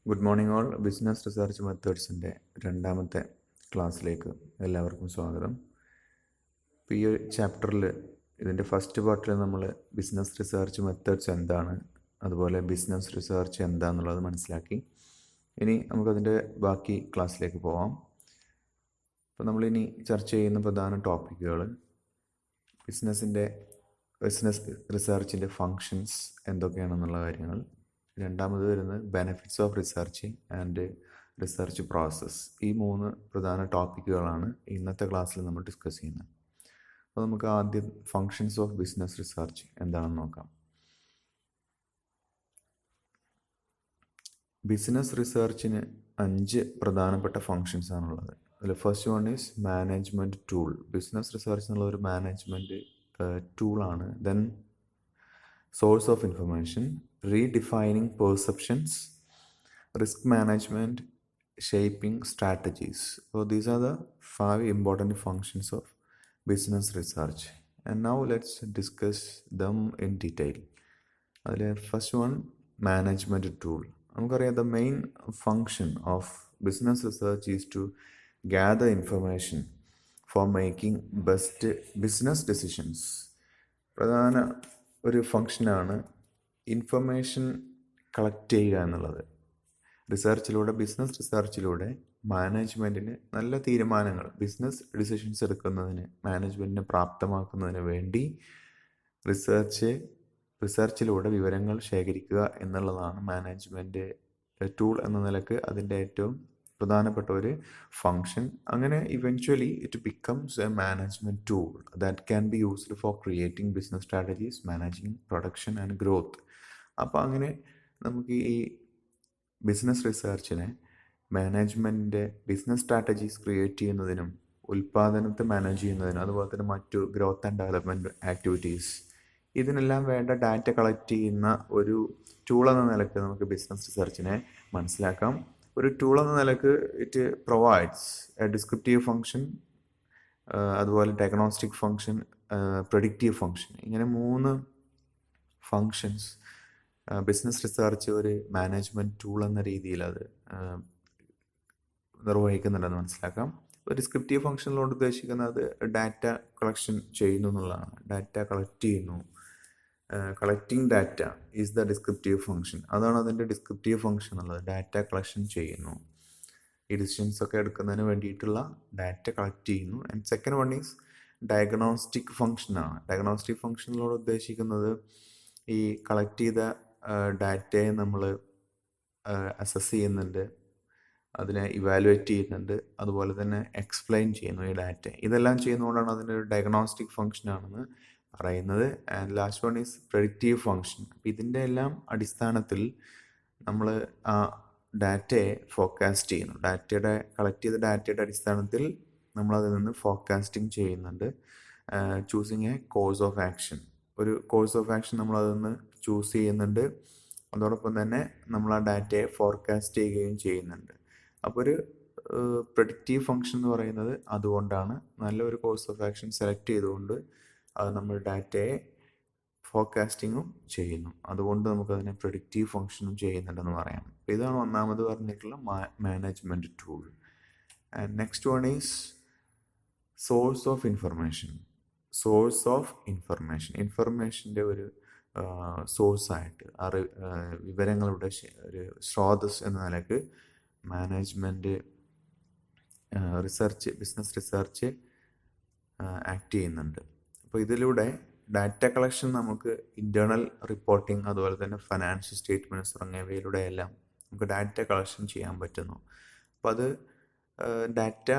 Good morning all. Business research മെത്തേഡ്സിൻ്റെ രണ്ടാമത്തെ ക്ലാസ്സിലേക്ക് എല്ലാവർക്കും സ്വാഗതം. ഇപ്പോൾ ഈ ചാപ്റ്ററിൽ ഇതിൻ്റെ ഫസ്റ്റ് പാർട്ടിൽ നമ്മൾ ബിസിനസ് റിസർച്ച് മെത്തേഡ്സ് എന്താണ്, അതുപോലെ ബിസിനസ് റിസർച്ച് എന്താണെന്നുള്ളത് മനസ്സിലാക്കി. ഇനി നമുക്കതിൻ്റെ ബാക്കി ക്ലാസ്സിലേക്ക് പോവാം. അപ്പോൾ നമ്മളിനി ചർച്ച ചെയ്യുന്ന പ്രധാന ടോപ്പിക്കുകൾ ബിസിനസ് റിസർച്ചിൻ്റെ ഫങ്ഷൻസ് എന്തൊക്കെയാണെന്നുള്ള കാര്യങ്ങൾ, രണ്ടാമത് വരുന്നത് benefits of research and research process. ഈ മൂന്ന് പ്രധാന ടോപ്പിക്കുകളാണ് ഇന്നത്തെ ക്ലാസ്സിൽ നമ്മൾ ഡിസ്കസ് ചെയ്യുന്നത്. അപ്പോൾ നമുക്ക് ആദ്യം ഫങ്ഷൻസ് ഓഫ് ബിസിനസ് റിസർച്ച് എന്താണെന്ന് നോക്കാം. ബിസിനസ് റിസർച്ചിന് 5 പ്രധാനപ്പെട്ട ഫങ്ഷൻസ് ആണുള്ളത്. അതിൽ first one is management tool. Business research എന്നുള്ള ഒരു മാനേജ്മെൻറ്റ് ടൂളാണ്. Then source of information, redefining perceptions, risk management, shaping strategies. So these are the 5 important functions of business research. And now let's discuss them in detail. First one, management tool. The main function of business research is to gather information for making best business decisions. പ്രധാന ഒരു ഫങ്ഷനാണ് information collect ചെയ്യുക എന്നുള്ളത്. Business റിസർച്ചിലൂടെ മാനേജ്മെൻറ്റിന് നല്ല തീരുമാനങ്ങൾ, business decisions എടുക്കുന്നതിന് മാനേജ്മെൻറ്റിനെ പ്രാപ്തമാക്കുന്നതിന് വേണ്ടി റിസർച്ചിലൂടെ വിവരങ്ങൾ ശേഖരിക്കുക എന്നുള്ളതാണ് മാനേജ്മെൻറ്റ് ടൂൾ എന്ന നിലക്ക് അതിൻ്റെ ഏറ്റവും പ്രധാനപ്പെട്ട ഒരു ഫങ്ഷൻ. അങ്ങനെ eventually it becomes A management tool that can be used for creating business strategies, managing production and growth. അപ്പോൾ അങ്ങനെ നമുക്ക് ഈ ബിസിനസ് റിസർച്ചിനെ മാനേജ്മെൻറ്റിൻ്റെ ബിസിനസ് സ്ട്രാറ്റജീസ് ക്രിയേറ്റ് ചെയ്യുന്നതിനും ഉൽപ്പാദനത്തെ മാനേജ് ചെയ്യുന്നതിനും അതുപോലെ തന്നെ മറ്റു ഗ്രോത്ത് ആൻഡ് ഡെവലപ്മെൻറ്റ് ആക്ടിവിറ്റീസ്, ഇതിനെല്ലാം വേണ്ട ഡാറ്റ കളക്ട് ചെയ്യുന്ന ഒരു ടൂൾ എന്ന നിലക്ക് നമുക്ക് ബിസിനസ് റിസർച്ചിനെ മനസ്സിലാക്കാം. ഒരു ടൂൾ എന്ന നിലക്ക് it provides A descriptive function, അതുപോലെ ഡയഗ്നോസ്റ്റിക് ഫങ്ഷൻ, പ്രെഡിക്റ്റീവ് ഫങ്ഷൻ. ഇങ്ങനെ 3 ഫങ്ഷൻസ് ബിസിനസ് റിസർച്ച് ഒരു മാനേജ്മെൻറ്റ് ടൂൾ എന്ന രീതിയിൽ അത് നിർവഹിക്കുന്നുണ്ടെന്ന് മനസ്സിലാക്കാം. ഡിസ്ക്രിപ്റ്റീവ് ഫങ്ഷനിലോട് ഉദ്ദേശിക്കുന്നത് ഡാറ്റ കളക്ഷൻ ചെയ്യുന്നു എന്നുള്ളതാണ്. ഡാറ്റ കളക്ട് ചെയ്യുന്നു. Collecting data is the descriptive function. അതാണ് അതിൻ്റെ ഡിസ്ക്രിപ്റ്റീവ് ഫങ്ഷൻ ഉള്ളത്. ഡാറ്റ കളക്ഷൻ ചെയ്യുന്നു, ഈ ഡിസിഷൻസ് ഒക്കെ എടുക്കുന്നതിന് വേണ്ടിയിട്ടുള്ള ഡാറ്റ കളക്ട് ചെയ്യുന്നു. And second one is diagnostic ഫങ്ഷനാണ്. ഡയഗ്നോസ്റ്റിക് ഫങ്ഷനിലോട് ഉദ്ദേശിക്കുന്നത് ഈ കളക്ട് ചെയ്ത ഡാറ്റയെ നമ്മൾ അസസ് ചെയ്യുന്നുണ്ട്, അതിനെ ഇവാലുവേറ്റ് ചെയ്യുന്നുണ്ട്, അതുപോലെ തന്നെ എക്സ്പ്ലെയിൻ ചെയ്യുന്നു ഈ ഡാറ്റ. ഇതെല്ലാം ചെയ്യുന്നതുകൊണ്ടാണ് അതിൻ്റെ ഒരു ഡയഗ്നോസ്റ്റിക് ഫങ്ഷനാണെന്ന് പറയുന്നത്. And last one is predictive function. അപ്പം ഇതിൻ്റെ എല്ലാം അടിസ്ഥാനത്തിൽ നമ്മൾ ആ ഡാറ്റയെ ഫോർകാസ്റ്റ് ചെയ്യുന്നു. കളക്ട് ചെയ്ത ഡാറ്റയുടെ അടിസ്ഥാനത്തിൽ നമ്മളതിൽ നിന്ന് ഫോർകാസ്റ്റിംഗ് ചെയ്യുന്നുണ്ട്. Choosing A course of action. ഒരു കോഴ്സ് ഓഫ് ആക്ഷൻ നമ്മളതിൽ നിന്ന് ചൂസ് ചെയ്യുന്നുണ്ട്. അതോടൊപ്പം തന്നെ നമ്മൾ ആ ഡാറ്റയെ ഫോർകാസ്റ്റ് ചെയ്യുകയും ചെയ്യുന്നുണ്ട്. അപ്പോൾ ഒരു പ്രെഡിക്റ്റീവ് ഫങ്ഷൻ എന്ന് പറയുന്നത് അതുകൊണ്ടാണ്. നല്ലൊരു കോഴ്സ് ഓഫ് ആക്ഷൻ സെലക്ട് ചെയ്തുകൊണ്ട് അത് നമ്മൾ ഡാറ്റയെ ഫോർകാസ്റ്റിങ്ങും ചെയ്യുന്നു. അതുകൊണ്ട് നമുക്കതിനെ പ്രെഡിക്റ്റീവ് ഫങ്ഷനും ചെയ്യുന്നുണ്ടെന്ന് പറയാം. ഇതാണ് ഒന്നാമത് പറഞ്ഞിട്ടുള്ള management tool. And next one is source of information. ഇൻഫർമേഷൻ്റെ ഒരു സോഴ്സായിട്ട്, വിവരങ്ങളുടെ ഒരു സ്രോതസ് എന്ന നിലക്ക് മാനേജ്മെൻറ്റ് ബിസിനസ് റിസർച്ച് ആക്ട് ചെയ്യുന്നുണ്ട്. അപ്പോൾ ഇതിലൂടെ ഡാറ്റ കളക്ഷൻ നമുക്ക് ഇൻറ്റേർണൽ റിപ്പോർട്ടിംഗ്, അതുപോലെ തന്നെ ഫിനാൻഷ്യൽ സ്റ്റേറ്റ്മെൻറ്റ്സ് തുടങ്ങിയവയിലൂടെ എല്ലാം നമുക്ക് ഡാറ്റ കളക്ഷൻ ചെയ്യാൻ പറ്റുന്നു. അപ്പോൾ അത് data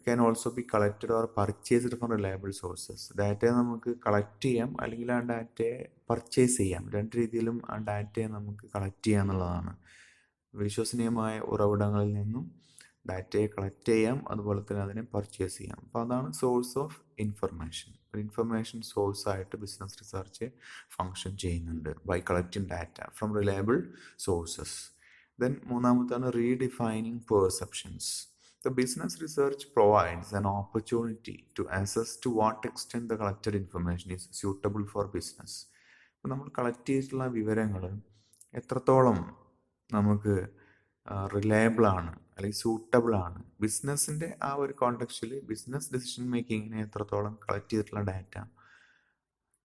can also be collected or purchased from reliable sources. ഡാറ്റയെ നമുക്ക് കളക്ട് ചെയ്യാം, അല്ലെങ്കിൽ ആ ഡാറ്റയെ പർച്ചേസ് ചെയ്യാം. 2 രീതിയിലും ആ ഡാറ്റയെ നമുക്ക് കളക്ട് ചെയ്യാം എന്നുള്ളതാണ്. വിശ്വസനീയമായ ഉറവിടങ്ങളിൽ നിന്നും ഡാറ്റയെ കളക്ട് ചെയ്യാം, അതുപോലെ തന്നെ അതിനെ പർച്ചേസ് ചെയ്യാം. അപ്പോൾ അതാണ് സോഴ്സ് ഓഫ് ഇൻഫർമേഷൻ. ഇൻഫർമേഷൻ സോഴ്സായിട്ട് ബിസിനസ് റിസർച്ച് ഫങ്ഷൻ ചെയ്യുന്നുണ്ട് by collecting data from reliable sources. Then മൂന്നാമത്താണ് redefining perceptions. The business research provides an opportunity to assess to what extent the collected information is suitable for business. അപ്പോൾ നമ്മൾ collect ചെയ്തിട്ടുള്ള വിവരങ്ങൾ എത്രത്തോളം നമുക്ക് reliable ആണ് അല്ലെങ്കിൽ സൂട്ടബിൾ ആണ്. ബിസിനസ്സിൻ്റെ ആ ഒരു കോണ്ടെക്സ്റ്റിൽ ബിസിനസ് ഡിസിഷൻ മേക്കിങ്ങിനെ എത്രത്തോളം കളക്ട് ചെയ്തിട്ടുള്ള ഡാറ്റ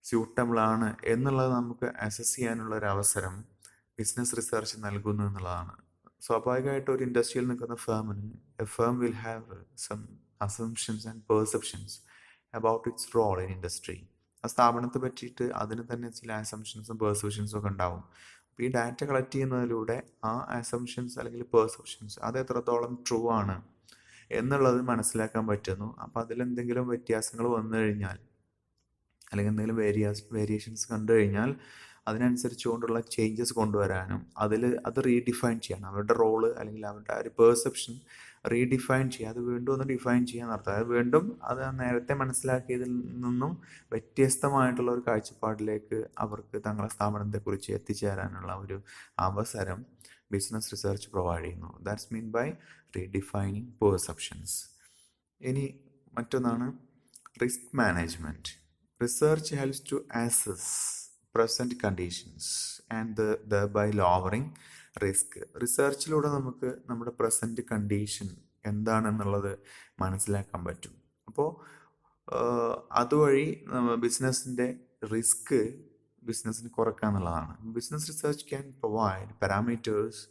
സ്യൂട്ടബിൾ ആണ് എന്നുള്ളത് നമുക്ക് അസസ് ചെയ്യാനുള്ള ഒരു അവസരം ബിസിനസ് റിസർച്ച് നൽകുന്നു എന്നുള്ളതാണ്. സ്വാഭാവികമായിട്ട് ഒരു ഇൻഡസ്ട്രിയിൽ നിൽക്കുന്ന ഫേമിന് a firm will have some assumptions and perceptions about its role in industry. ആ സ്ഥാപനത്തെ പറ്റിയിട്ട് അതിന് തന്നെ ചില അസംഷൻസും പെർസെപ്ഷൻസും ഒക്കെ ഉണ്ടാവും. അപ്പോൾ ഈ ഡാറ്റ കളക്ട് ചെയ്യുന്നതിലൂടെ ആ അസംഷൻസ് അല്ലെങ്കിൽ പെർസെപ്ഷൻസ് അത് എത്രത്തോളം ട്രൂ ആണ് എന്നുള്ളത് മനസ്സിലാക്കാൻ പറ്റുന്നു. അപ്പോൾ അതിലെന്തെങ്കിലും വ്യത്യാസങ്ങൾ വന്നു കഴിഞ്ഞാൽ അല്ലെങ്കിൽ എന്തെങ്കിലും വേരിയേഷൻസ് കണ്ടു കഴിഞ്ഞാൽ അതിനനുസരിച്ചുകൊണ്ടുള്ള ചേഞ്ചസ് കൊണ്ടുവരാനും അത് റീഡിഫൈൻ ചെയ്യണം. അവരുടെ റോള് അല്ലെങ്കിൽ അവരുടെ ഒരു പെർസെപ്ഷൻ റീഡിഫൈൻ ചെയ്യുക, അത് വീണ്ടും ഒന്ന് ഡിഫൈൻ ചെയ്യാൻ നടത്തുക. അത് വീണ്ടും അത് നേരത്തെ മനസ്സിലാക്കിയതിൽ നിന്നും വ്യത്യസ്തമായിട്ടുള്ള ഒരു കാഴ്ചപ്പാടിലേക്ക് അവർക്ക് തങ്ങളുടെ സ്ഥാപനത്തെക്കുറിച്ച് എത്തിച്ചേരാനുള്ള ഒരു അവസരം ബിസിനസ് റിസർച്ച് പ്രൊവൈഡ് ചെയ്യുന്നു. That's mean by redefining perceptions. ഇനി മറ്റൊന്നാണ് risk management. Research helps to assess present conditions and thereby lowering risk. റിസർച്ചിലൂടെ നമുക്ക് നമ്മുടെ പ്രസൻറ്റ് കണ്ടീഷൻ എന്താണെന്നുള്ളത് മനസ്സിലാക്കാൻ പറ്റും. അപ്പോൾ അതുവഴി ബിസിനസ്സിൻ്റെ റിസ്ക് ബിസിനസ്സിന് കുറക്കുക എന്നുള്ളതാണ്. Business research can provide parameters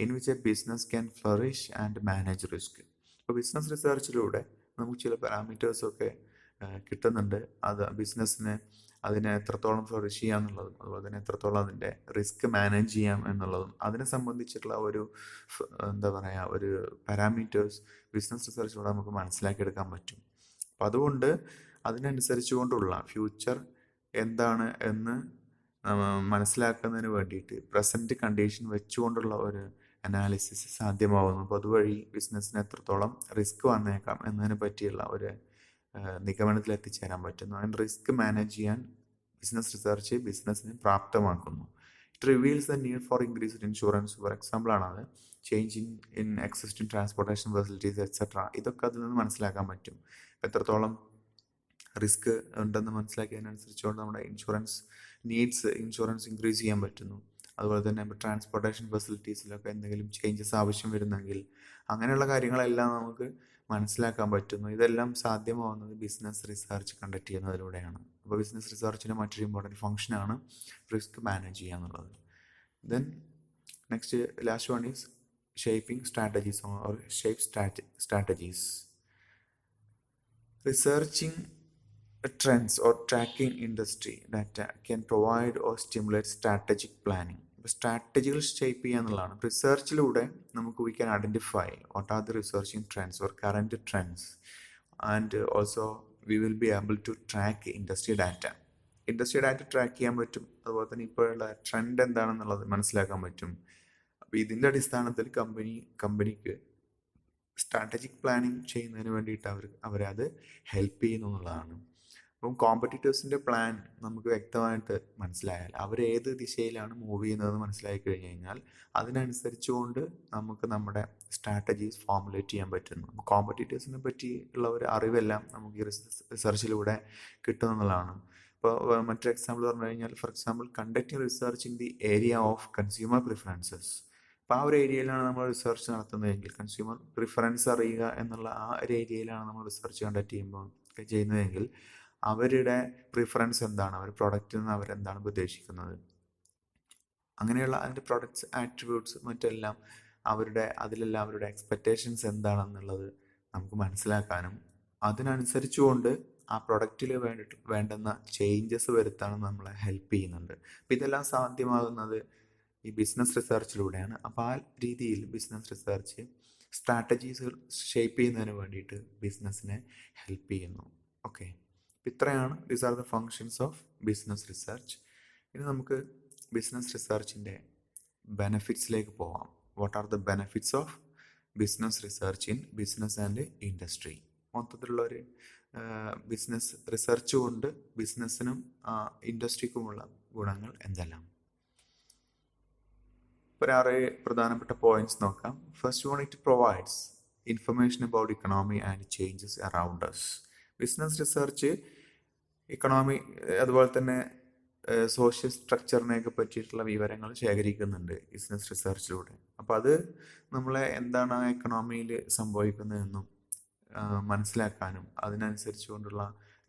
in which A business can flourish and manage risk. അപ്പോൾ ബിസിനസ് റിസർച്ചിലൂടെ നമുക്ക് ചില പാരാമീറ്റേഴ്സൊക്കെ കിട്ടുന്നുണ്ട്. അത് ബിസിനസ്സിന് അതിനെ എത്രത്തോളം ഫ്ലറിഷ് ചെയ്യാം എന്നുള്ളതും അതുപോലെ തന്നെ എത്രത്തോളം അതിൻ്റെ റിസ്ക് മാനേജ് ചെയ്യാം എന്നുള്ളതും അതിനെ സംബന്ധിച്ചിട്ടുള്ള ഒരു ഒരു പാരാമീറ്റേഴ്സ് ബിസിനസ് റിസർച്ചിലൂടെ നമുക്ക് മനസ്സിലാക്കിയെടുക്കാൻ പറ്റും. അപ്പം അതുകൊണ്ട് അതിനനുസരിച്ചുകൊണ്ടുള്ള ഫ്യൂച്ചർ എന്താണ് എന്ന് മനസ്സിലാക്കുന്നതിന് വേണ്ടിയിട്ട് പ്രസൻറ്റ് കണ്ടീഷൻ വെച്ചുകൊണ്ടുള്ള ഒരു അനാലിസിസ് സാധ്യമാവുന്നു. അപ്പോൾ അതുവഴി ബിസിനസ്സിന് എത്രത്തോളം റിസ്ക് വന്നേക്കാം എന്നതിനെ പറ്റിയുള്ള ഒരു നിഗമനത്തിൽ എത്തിച്ചേരാൻ പറ്റുന്നു. ആൻഡ് റിസ്ക് മാനേജ് ചെയ്യാൻ ബിസിനസ് റിസർച്ച് ബിസിനസ്സിനെ പ്രാപ്തമാക്കുന്നു. It reveals the need for increased insurance. For example ആണത് changing in existing transportation facilities et cetera. ഇതൊക്കെ അതിൽ നിന്ന് മനസ്സിലാക്കാൻ പറ്റും. എത്രത്തോളം റിസ്ക് ഉണ്ടെന്ന് മനസ്സിലാക്കിയതിനനുസരിച്ചുകൊണ്ട് നമ്മുടെ ഇൻഷുറൻസ് ഇൻക്രീസ് ചെയ്യാൻ പറ്റുന്നു. അതുപോലെ തന്നെ ട്രാൻസ്പോർട്ടേഷൻ ഫെസിലിറ്റീസിലൊക്കെ എന്തെങ്കിലും ചേഞ്ചസ് ആവശ്യം വരുന്നെങ്കിൽ അങ്ങനെയുള്ള കാര്യങ്ങളെല്ലാം നമുക്ക് മനസ്സിലാക്കാൻ പറ്റുന്നു. ഇതെല്ലാം സാധ്യമാവുന്നത് ബിസിനസ് റിസർച്ച് കണ്ടക്ട് ചെയ്യുന്നതിലൂടെയാണ്. അപ്പോൾ ബിസിനസ് റിസർച്ചിൻ്റെ മറ്റൊരു ഇമ്പോർട്ടൻറ്റ് ഫംഗ്ഷനാണ് റിസ്ക് മാനേജ് ചെയ്യുക എന്നുള്ളത്. Then next last one is shaping strategies or shape strategies. Researching trends or tracking industry data can provide or stimulate strategic planning. ഇപ്പോൾ സ്ട്രാറ്റജികൾ ഷേപ്പ് ചെയ്യുക എന്നുള്ളതാണ്. റിസർച്ചിലൂടെ നമുക്ക് we can identify what are the researching trends or current trends and also we will be able to track industry data track ചെയ്യാൻ പറ്റും. അതുപോലെ തന്നെ ഇപ്പോഴുള്ള ട്രെൻഡ് എന്താണെന്നുള്ളത് മനസ്സിലാക്കാൻ പറ്റും. അപ്പോൾ ഇതിൻ്റെ അടിസ്ഥാനത്തിൽ കമ്പനിക്ക് സ്ട്രാറ്റജിക് പ്ലാനിങ് ചെയ്യുന്നതിന് വേണ്ടിയിട്ട് അവരെ അത് ഹെൽപ്പ് ചെയ്യുന്നു എന്നുള്ളതാണ്. അപ്പം കോമ്പറ്റീറ്റേഴ്സിൻ്റെ പ്ലാൻ നമുക്ക് വ്യക്തമായിട്ട് മനസ്സിലായാൽ അവരേത് ദിശയിലാണ് മൂവ് ചെയ്യുന്നതെന്ന് മനസ്സിലാക്കി കഴിഞ്ഞ് കഴിഞ്ഞാൽ അതിനനുസരിച്ചുകൊണ്ട് നമുക്ക് നമ്മുടെ സ്ട്രാറ്റജീസ് ഫോർമുലേറ്റ് ചെയ്യാൻ പറ്റുന്നു. കോമ്പറ്റീറ്റേഴ്സിനെ പറ്റിയുള്ള ഒരു അറിവെല്ലാം നമുക്ക് ഈ റിസർച്ചിലൂടെ കിട്ടുന്നതാണ്. ഇപ്പോൾ മറ്റൊരു എക്സാമ്പിൾ പറഞ്ഞു കഴിഞ്ഞാൽ, for example conducting research in the area of consumer preferences. അപ്പോൾ ആ ഒരു ഏരിയയിലാണ് നമ്മൾ റിസർച്ച് നടത്തുന്നതെങ്കിൽ, കൺസ്യൂമർ പ്രിഫറൻസ് അറിയുക എന്നുള്ള ആ ഒരു ഏരിയയിലാണ് നമ്മൾ റിസർച്ച് കണ്ടക്ട് ചെയ്യുന്നതെങ്കിൽ അവരുടെ പ്രിഫറൻസ് എന്താണ്, അവർ പ്രൊഡക്റ്റിൽ നിന്ന് അവരെന്താണ് ഉദ്ദേശിക്കുന്നത്, അങ്ങനെയുള്ള അതിൻ്റെ പ്രൊഡക്ട്സ് ആട്രിബ്യൂട്ട്സ് മറ്റെല്ലാം അതിലെല്ലാം അവരുടെ എക്സ്പെക്റ്റേഷൻസ് എന്താണെന്നുള്ളത് നമുക്ക് മനസ്സിലാക്കാനും അതിനനുസരിച്ചുകൊണ്ട് ആ പ്രൊഡക്റ്റിൽ വേണ്ടുന്ന ചേഞ്ചസ് വരുത്താനും നമ്മളെ ഹെൽപ്പ് ചെയ്യുന്നുണ്ട്. അപ്പോൾ ഇതെല്ലാം സാധ്യമാകുന്നത് ഈ ബിസിനസ് റിസർച്ചിലൂടെയാണ്. അപ്പോൾ ആ രീതിയിൽ ബിസിനസ് റിസർച്ച് സ്ട്രാറ്റജീസുകൾ ഷേപ്പ് ചെയ്യുന്നതിന് വേണ്ടിയിട്ട് ബിസിനസ്സിനെ ഹെൽപ്പ് ചെയ്യുന്നു. ഓക്കെ, ഇത്രയാണ് these are the functions of business research. ഇനി നമുക്ക് ബിസിനസ് റിസർച്ചിൻ്റെ ബെനഫിറ്റ്സിലേക്ക് പോവാം. What are the benefits of business research in business and industry? മൊത്തത്തിലുള്ളൊരു ബിസിനസ് റിസർച്ച് കൊണ്ട് ബിസിനസ്സിനും ഇൻഡസ്ട്രിക്കുമുള്ള ഗുണങ്ങൾ എന്തെല്ലാം? ഒരു 6 പ്രധാനപ്പെട്ട പോയിന്റ്സ് നോക്കാം. First one, it provides information about economy and changes around us. Business research economy അതുപോലെ തന്നെ സോഷ്യൽ സ്ട്രക്ചറിനെയൊക്കെ പറ്റിയിട്ടുള്ള വിവരങ്ങൾ ശേഖരിക്കുന്നുണ്ട് ബിസിനസ് റിസർച്ചിലൂടെ. അപ്പോൾ അപ്പോൾ അത് നമ്മളെ എന്താണ് ആ എക്കണോമിയിൽ സംഭവിക്കുന്നതെന്നും മനസ്സിലാക്കാനും അതിനനുസരിച്ച് കൊണ്ടുള്ള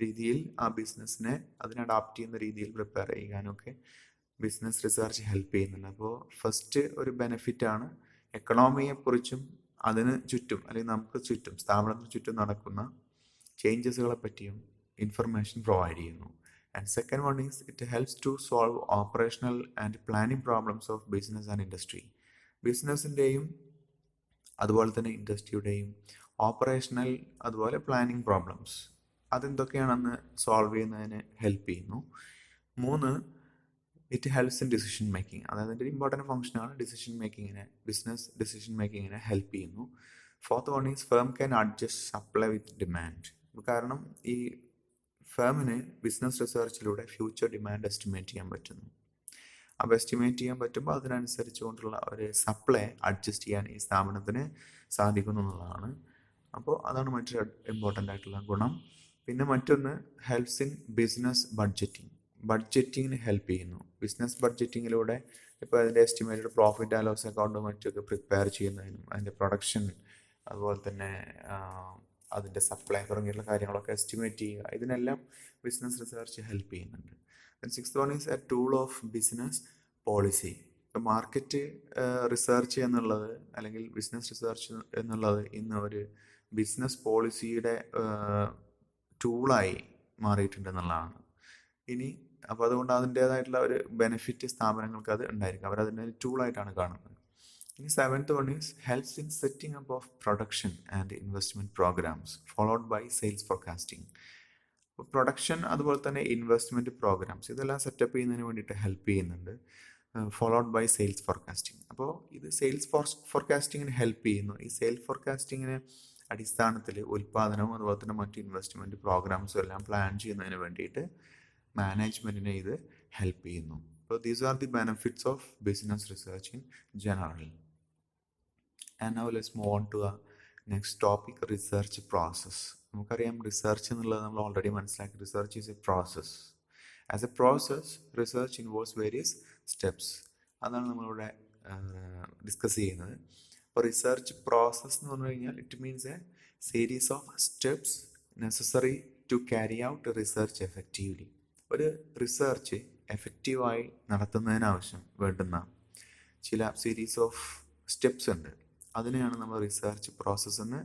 രീതിയിൽ ആ ബിസിനസ്സിനെ അതിനെ അഡാപ്റ്റ് ചെയ്യുന്ന രീതിയിൽ പ്രിപ്പയർ ചെയ്യാനൊക്കെ ബിസിനസ് റിസർച്ച് ഹെൽപ്പ് ചെയ്യുന്നുണ്ട്. അപ്പോൾ ഫസ്റ്റ് ഒരു ബെനിഫിറ്റാണ് എക്കണോമിയെക്കുറിച്ചും അതിന് ചുറ്റും അല്ലെങ്കിൽ നമുക്ക് ചുറ്റും സ്ഥാപനത്തിന് ചുറ്റും നടക്കുന്ന ചേഞ്ചസുകളെ പറ്റിയും ഇൻഫർമേഷൻ പ്രൊവൈഡ് ചെയ്യുന്നു. And second one is it helps to solve operational and planning problems of business and industry. ബിസിനസ്സിൻ്റെയും അതുപോലെ തന്നെ ഇൻഡസ്ട്രിയുടെയും ഓപ്പറേഷണൽ അതുപോലെ പ്ലാനിങ് പ്രോബ്ലംസ് അതെന്തൊക്കെയാണെന്ന് സോൾവ് ചെയ്യുന്നതിന് ഹെൽപ്പ് ചെയ്യുന്നു. 3, it helps in decision making. അതായത് ഒരു ഇമ്പോർട്ടൻറ്റ് ഫംഗ്ഷനാണ് ഡിസിഷൻ മേക്കിങ്ങിനെ, ബിസിനസ് ഡിസിഷൻ മേക്കിങ്ങിനെ ഹെൽപ്പ് ചെയ്യുന്നു. 4th one is firm can adjust supply with demand. കാരണം ഈ ഫേമിന് ബിസിനസ് റിസർച്ചിലൂടെ ഫ്യൂച്ചർ ഡിമാൻഡ് എസ്റ്റിമേറ്റ് ചെയ്യാൻ പറ്റുന്നു. അപ്പോൾ എസ്റ്റിമേറ്റ് ചെയ്യാൻ പറ്റുമ്പോൾ അതിനനുസരിച്ച് കൊണ്ടുള്ള ഒരു സപ്ലൈ അഡ്ജസ്റ്റ് ചെയ്യാൻ ഈ സ്ഥാപനത്തിന് സാധിക്കുന്നു എന്നുള്ളതാണ്. അപ്പോൾ അതാണ് മറ്റൊരു ഇമ്പോർട്ടൻ്റ് ആയിട്ടുള്ള ഗുണം. പിന്നെ മറ്റൊന്ന് ഹെൽപ്സ് ഇൻ ബിസിനസ് ബഡ്ജറ്റിങ്ങിന് ഹെൽപ്പ് ചെയ്യുന്നു. ബിസിനസ് ബഡ്ജറ്റിങ്ങിലൂടെ ഇപ്പോൾ അതിൻ്റെ estimated profit and loss account മറ്റൊക്കെ പ്രിപ്പയർ ചെയ്യുന്നതിനും അതിൻ്റെ പ്രൊഡക്ഷൻ അതുപോലെ തന്നെ അതിൻ്റെ സപ്ലൈ തുടങ്ങിയിട്ടുള്ള കാര്യങ്ങളൊക്കെ എസ്റ്റിമേറ്റ് ചെയ്യുക, ഇതിനെല്ലാം ബിസിനസ് റിസർച്ച് ഹെൽപ്പ് ചെയ്യുന്നുണ്ട്. 6th one is A tool of business policy. ഇപ്പോൾ മാർക്കറ്റ് റിസർച്ച് എന്നുള്ളത് അല്ലെങ്കിൽ ബിസിനസ് റിസർച്ച് എന്നുള്ളത് ഇന്ന് ഒരു ബിസിനസ് പോളിസിയുടെ ടൂളായി മാറിയിട്ടുണ്ടെന്നുള്ളതാണ്. ഇനി അപ്പോൾ അതുകൊണ്ട് അതിൻ്റേതായിട്ടുള്ള ഒരു ബെനിഫിറ്റ് സ്ഥാപനങ്ങൾക്ക് അത് ഉണ്ടായിരിക്കും, അവരതിൻ്റെ ടൂളായിട്ടാണ് കാണുന്നത്. ഇനി 7th one is helps in setting up of production and investment programs followed by sales forecasting. അപ്പോൾ പ്രൊഡക്ഷൻ അതുപോലെ തന്നെ ഇൻവെസ്റ്റ്മെൻറ്റ് പ്രോഗ്രാംസ് ഇതെല്ലാം സെറ്റപ്പ് ചെയ്യുന്നതിന് വേണ്ടിയിട്ട് ഹെൽപ്പ് ചെയ്യുന്നുണ്ട്, ഫോളോഡ് ബൈ സെയിൽസ് ഫോർകാസ്റ്റിംഗ്. അപ്പോൾ ഇത് സെയിൽസ് ഫോർകാസ്റ്റിങ്ങിന് ഹെൽപ്പ് ചെയ്യുന്നു. ഈ സെയിൽസ് ഫോർകാസ്റ്റിങ്ങിന് അടിസ്ഥാനത്തിൽ ഉൽപ്പാദനവും അതുപോലെ തന്നെ മറ്റ് ഇൻവെസ്റ്റ്മെൻറ്റ് പ്രോഗ്രാംസും എല്ലാം പ്ലാൻ ചെയ്യുന്നതിന് വേണ്ടിയിട്ട് മാനേജ്മെൻറ്റിനെ ഇത് ഹെൽപ്പ് ചെയ്യുന്നു. അപ്പോൾ these are the benefits of business research in general. And now let's move on to the next topic, research process. നമുക്കറിയാം റിസർച്ച് എന്നുള്ളത് നമ്മൾ ഓൾറെഡി മനസ്സിലാക്കി. Research is a process. As a process research involves various steps. അതാണ് നമ്മളിവിടെ discuss ചെയ്യുന്നത്. അപ്പോൾ research process എന്ന് പറഞ്ഞു കഴിഞ്ഞാൽ it means a series of steps necessary to carry out research effectively. ഒരു റിസർച്ച് എഫക്റ്റീവായി നടത്തുന്നതിനാവശ്യം വേണ്ടുന്ന ചില സീരീസ് ഓഫ് സ്റ്റെപ്സ് ഉണ്ട്. അതിനെയാണ് നമ്മൾ റിസർച്ച് പ്രോസസ്സ് എന്ന്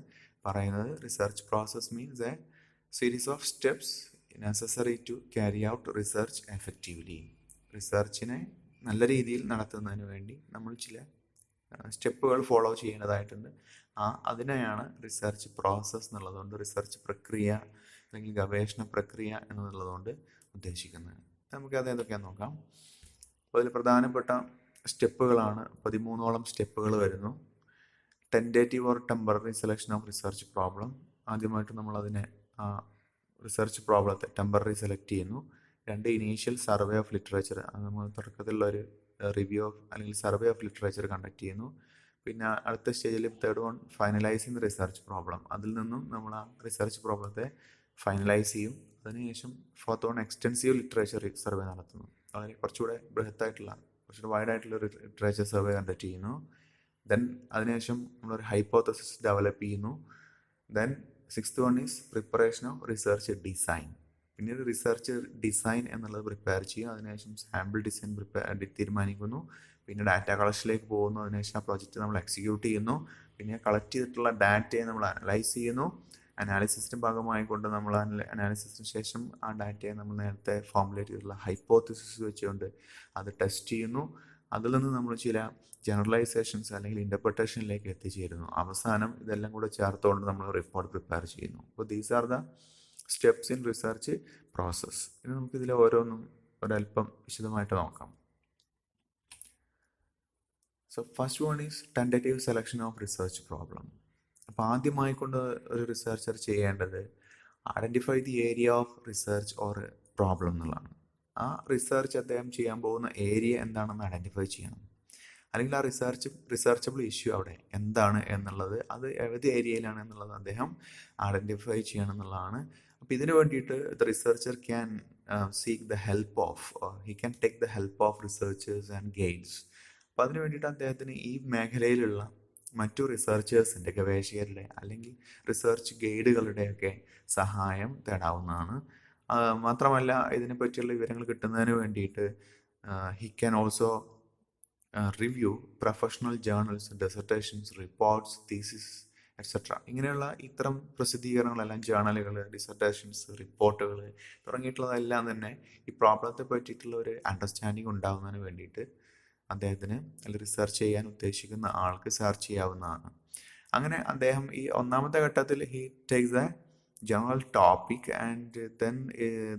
പറയുന്നത്. Research process means a series of steps necessary to carry out research effectively. റിസർച്ചിനെ നല്ല രീതിയിൽ നടത്തുന്നതിന് വേണ്ടി നമ്മൾ ചില സ്റ്റെപ്പുകൾ ഫോളോ ചെയ്യേണ്ടതായിട്ടുണ്ട്. അതിനെയാണ് റിസർച്ച് പ്രോസസ്സ് എന്നുള്ളതുകൊണ്ട്, റിസർച്ച് പ്രക്രിയ അല്ലെങ്കിൽ ഗവേഷണ പ്രക്രിയ എന്നുള്ളതുകൊണ്ട് ഉദ്ദേശിക്കുന്നത്. നമുക്കത് ഏതൊക്കെയാണെന്ന് നോക്കാം. അപ്പോൾ അതിൽ പ്രധാനപ്പെട്ട സ്റ്റെപ്പുകളാണ് 13ഓളം സ്റ്റെപ്പുകൾ വരുന്നു. Tentative or temporary selection of research problem. ആദ്യമായിട്ട് നമ്മളതിനെ റിസർച്ച് പ്രോബ്ലത്തെ ടെമ്പററി സെലക്ട് ചെയ്യുന്നു. 2 ഇനീഷ്യൽ സർവേ ഓഫ് ലിറ്ററേച്ചർ. അത് നമ്മൾ തുടക്കത്തിലുള്ള ഒരു റിവ്യൂ ഓഫ് അല്ലെങ്കിൽ സർവേ ഓഫ് ലിറ്ററേച്ചർ കണ്ടക്ട് ചെയ്യുന്നു. പിന്നെ അടുത്ത സ്റ്റേജിൽ 3rd one finalising research problem. അതിൽ നിന്നും നമ്മൾ ആ റിസർച്ച് പ്രോബ്ലത്തെ ഫൈനലൈസ് ചെയ്യും. അതിനുശേഷം 4th one extensive literature survey നടത്തുന്നു. വളരെ കുറച്ചുകൂടെ ബൃഹത്തായിട്ടുള്ള കുറച്ചുകൂടെ വൈഡായിട്ടുള്ള ലിറ്ററേച്ചർ സർവേ കണ്ടക്ട് ചെയ്യുന്നു. ദെൻ അതിനുശേഷം നമ്മളൊരു ഹൈപ്പോത്തസിസ് ഡെവലപ്പ് ചെയ്യുന്നു. Then 6th one is preparation of research design. പിന്നീട് റിസർച്ച് ഡിസൈൻ എന്നുള്ളത് പ്രിപ്പയർ ചെയ്യും. അതിനുശേഷം സാമ്പിൾ ഡിസൈൻ തീരുമാനിക്കുന്നു. പിന്നെ ഡാറ്റ കളക്ഷനിലേക്ക് പോകുന്നു. അതിനുശേഷം ആ പ്രോജക്റ്റ് നമ്മൾ എക്സിക്യൂട്ട് ചെയ്യുന്നു. പിന്നെ കളക്ട് ചെയ്തിട്ടുള്ള ഡാറ്റയെ നമ്മൾ അനലൈസ് ചെയ്യുന്നു. അനാലിസിസിൻ്റെ ഭാഗമായിക്കൊണ്ട് നമ്മൾ അനാലിസിസിന് ശേഷം ആ ഡാറ്റയെ നമ്മൾ നേരത്തെ ഫോർമുലേറ്റ് ചെയ്തിട്ടുള്ള ഹൈപ്പോത്തസിസ് വെച്ചുകൊണ്ട് അത് ടെസ്റ്റ് ചെയ്യുന്നു. അതിൽ നിന്ന് നമ്മൾ ചില ജനറലൈസേഷൻസ് അല്ലെങ്കിൽ ഇൻ്റർപ്രിട്ടേഷനിലേക്ക് എത്തിച്ചേരുന്നു. അവസാനം ഇതെല്ലാം കൂടെ ചേർത്തുകൊണ്ട് നമ്മൾ റിപ്പോർട്ട് പ്രിപ്പയർ ചെയ്യുന്നു. അപ്പോൾ these are the steps in research process. ഇനി നമുക്കിതിൽ ഓരോന്നും ഒരല്പം വിശദമായിട്ട് നോക്കാം. So first one is tentative selection of research problem. അപ്പോൾ ആദ്യമായിക്കൊണ്ട് ഒരു റിസർച്ചർ ചെയ്യേണ്ടത് identify the area of research or problem എന്നുള്ളതാണ്. ആ റിസർച്ച് അദ്ദേഹം ചെയ്യാൻ പോകുന്ന ഏരിയ എന്താണെന്ന് ഐഡൻറ്റിഫൈ ചെയ്യണം. അല്ലെങ്കിൽ ആ റിസർച്ചബിൾ ഇഷ്യൂ അവിടെ എന്താണ് എന്നുള്ളത്, അത് ഏത് ഏരിയയിലാണ് എന്നുള്ളത് അദ്ദേഹം ഐഡൻറ്റിഫൈ ചെയ്യണം എന്നുള്ളതാണ്. അപ്പോൾ ഇതിനു വേണ്ടിയിട്ട് the researcher can seek the help of, he can take the help of researchers and guides. അപ്പം അതിന് വേണ്ടിയിട്ട് അദ്ദേഹത്തിന് ഈ മേഖലയിലുള്ള മറ്റു റിസർച്ചേഴ്സിൻ്റെ, ഗവേഷകരുടെ അല്ലെങ്കിൽ റിസർച്ച് ഗൈഡുകളുടെയൊക്കെ സഹായം തേടാവുന്നതാണ്. മാത്രമല്ല ഇതിനെ പറ്റിയുള്ള വിവരങ്ങൾ കിട്ടുന്നതിന് വേണ്ടിയിട്ട് he can also review professional journals, dissertations, reports, thesis et cetera. ഇങ്ങനെയുള്ള ഇത്തരം പ്രസിദ്ധീകരണങ്ങളെല്ലാം, ജേർണലുകൾ, ഡിസർട്ടേഷൻസ്, റിപ്പോർട്ടുകൾ തുടങ്ങിയിട്ടുള്ളതെല്ലാം തന്നെ ഈ പ്രോബ്ലത്തെ പറ്റിയിട്ടുള്ള ഒരു അണ്ടർസ്റ്റാൻഡിങ് ഉണ്ടാകുന്നതിന് വേണ്ടിയിട്ട് അദ്ദേഹത്തിന് റിസർച്ച് ചെയ്യാൻ ഉദ്ദേശിക്കുന്ന ആൾക്ക് സെർച്ച് ചെയ്യാവുന്നതാണ്. അങ്ങനെ അദ്ദേഹം ഈ ഒന്നാമത്തെ ഘട്ടത്തിൽ he takes A general topic and then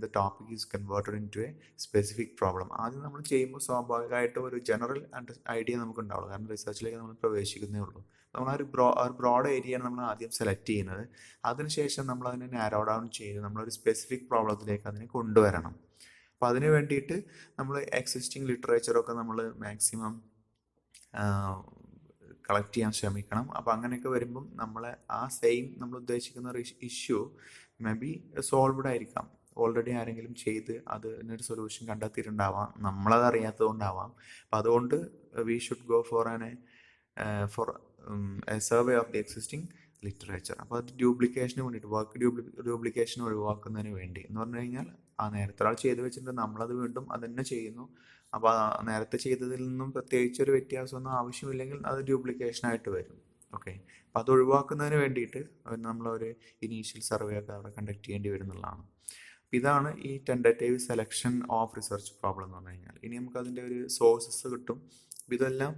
the topic is converted into a specific problem. ആദ്യം നമ്മൾ ചെയ്യുമ്പോൾ സ്വാഭാവികമായിട്ടും ഒരു ജനറൽ ഐഡിയ നമുക്ക് ഉണ്ടാവുള്ളൂ, കാരണം റിസർച്ചിലേക്ക് നമ്മൾ പ്രവേശിക്കുന്നേ ഉള്ളൂ. നമ്മൾ ആ ഒരു ബ്രോഡ് ഏരിയയാണ് നമ്മൾ ആദ്യം സെലക്ട് ചെയ്യുന്നത്. അതിനുശേഷം നമ്മൾ അതിനെ നാരോ ഡൗൺ ചെയ്ത് നമ്മളൊരു സ്പെസിഫിക് പ്രോബ്ലത്തിലേക്ക് അതിനെ കൊണ്ടുവരണം. അപ്പോൾ അതിന് വേണ്ടിയിട്ട് നമ്മൾ എക്സിസ്റ്റിംഗ് ലിറ്ററേച്ചറൊക്കെ നമ്മൾ മാക്സിമം കളക്ട് ചെയ്യാൻ ശ്രമിക്കണം. അപ്പോൾ അങ്ങനെയൊക്കെ വരുമ്പം നമ്മളെ ആ സെയിം നമ്മൾ ഉദ്ദേശിക്കുന്ന ഒരു ഇഷ്യൂ മേ ബി സോൾവ്ഡ് ആയിരിക്കാം. ഓൾറെഡി ആരെങ്കിലും ചെയ്ത് അതിനൊരു സൊല്യൂഷൻ കണ്ടെത്തിയിട്ടുണ്ടാവാം, നമ്മളത് അറിയാത്തത് കൊണ്ടാവാം. അപ്പം അതുകൊണ്ട് we should go for A survey of the existing literature. അപ്പോൾ അത് ഡ്യൂപ്ലിക്കേഷന് വേണ്ടിയിട്ട്, വർക്ക് ഡ്യൂപ്ലിക്കേഷൻ ഒഴിവാക്കുന്നതിന് വേണ്ടി എന്ന് പറഞ്ഞു കഴിഞ്ഞാൽ ആ നേരത്തെ ഒരാൾ ചെയ്ത് വെച്ചിട്ട് നമ്മളത് വീണ്ടും അത് തന്നെ ചെയ്യുന്നു. അപ്പോൾ നേരത്തെ ചെയ്തതിൽ നിന്നും പ്രത്യേകിച്ച് ഒരു വ്യത്യാസമൊന്നും ആവശ്യമില്ലെങ്കിൽ അത് ഡ്യൂപ്ലിക്കേഷനായിട്ട് വരും. ഓക്കെ, അപ്പോൾ അത് ഒഴിവാക്കുന്നതിന് വേണ്ടിയിട്ട് നമ്മളൊരു ഇനീഷ്യൽ സർവേ ഒക്കെ അവിടെ കണ്ടക്ട് ചെയ്യേണ്ടി വരുന്നുള്ളതാണ്. ഇതാണ് ഈ tentative selection of research problem എന്ന് പറഞ്ഞു കഴിഞ്ഞാൽ. ഇനി നമുക്കതിൻ്റെ ഒരു സോഴ്സസ് കിട്ടും. ഇതെല്ലാം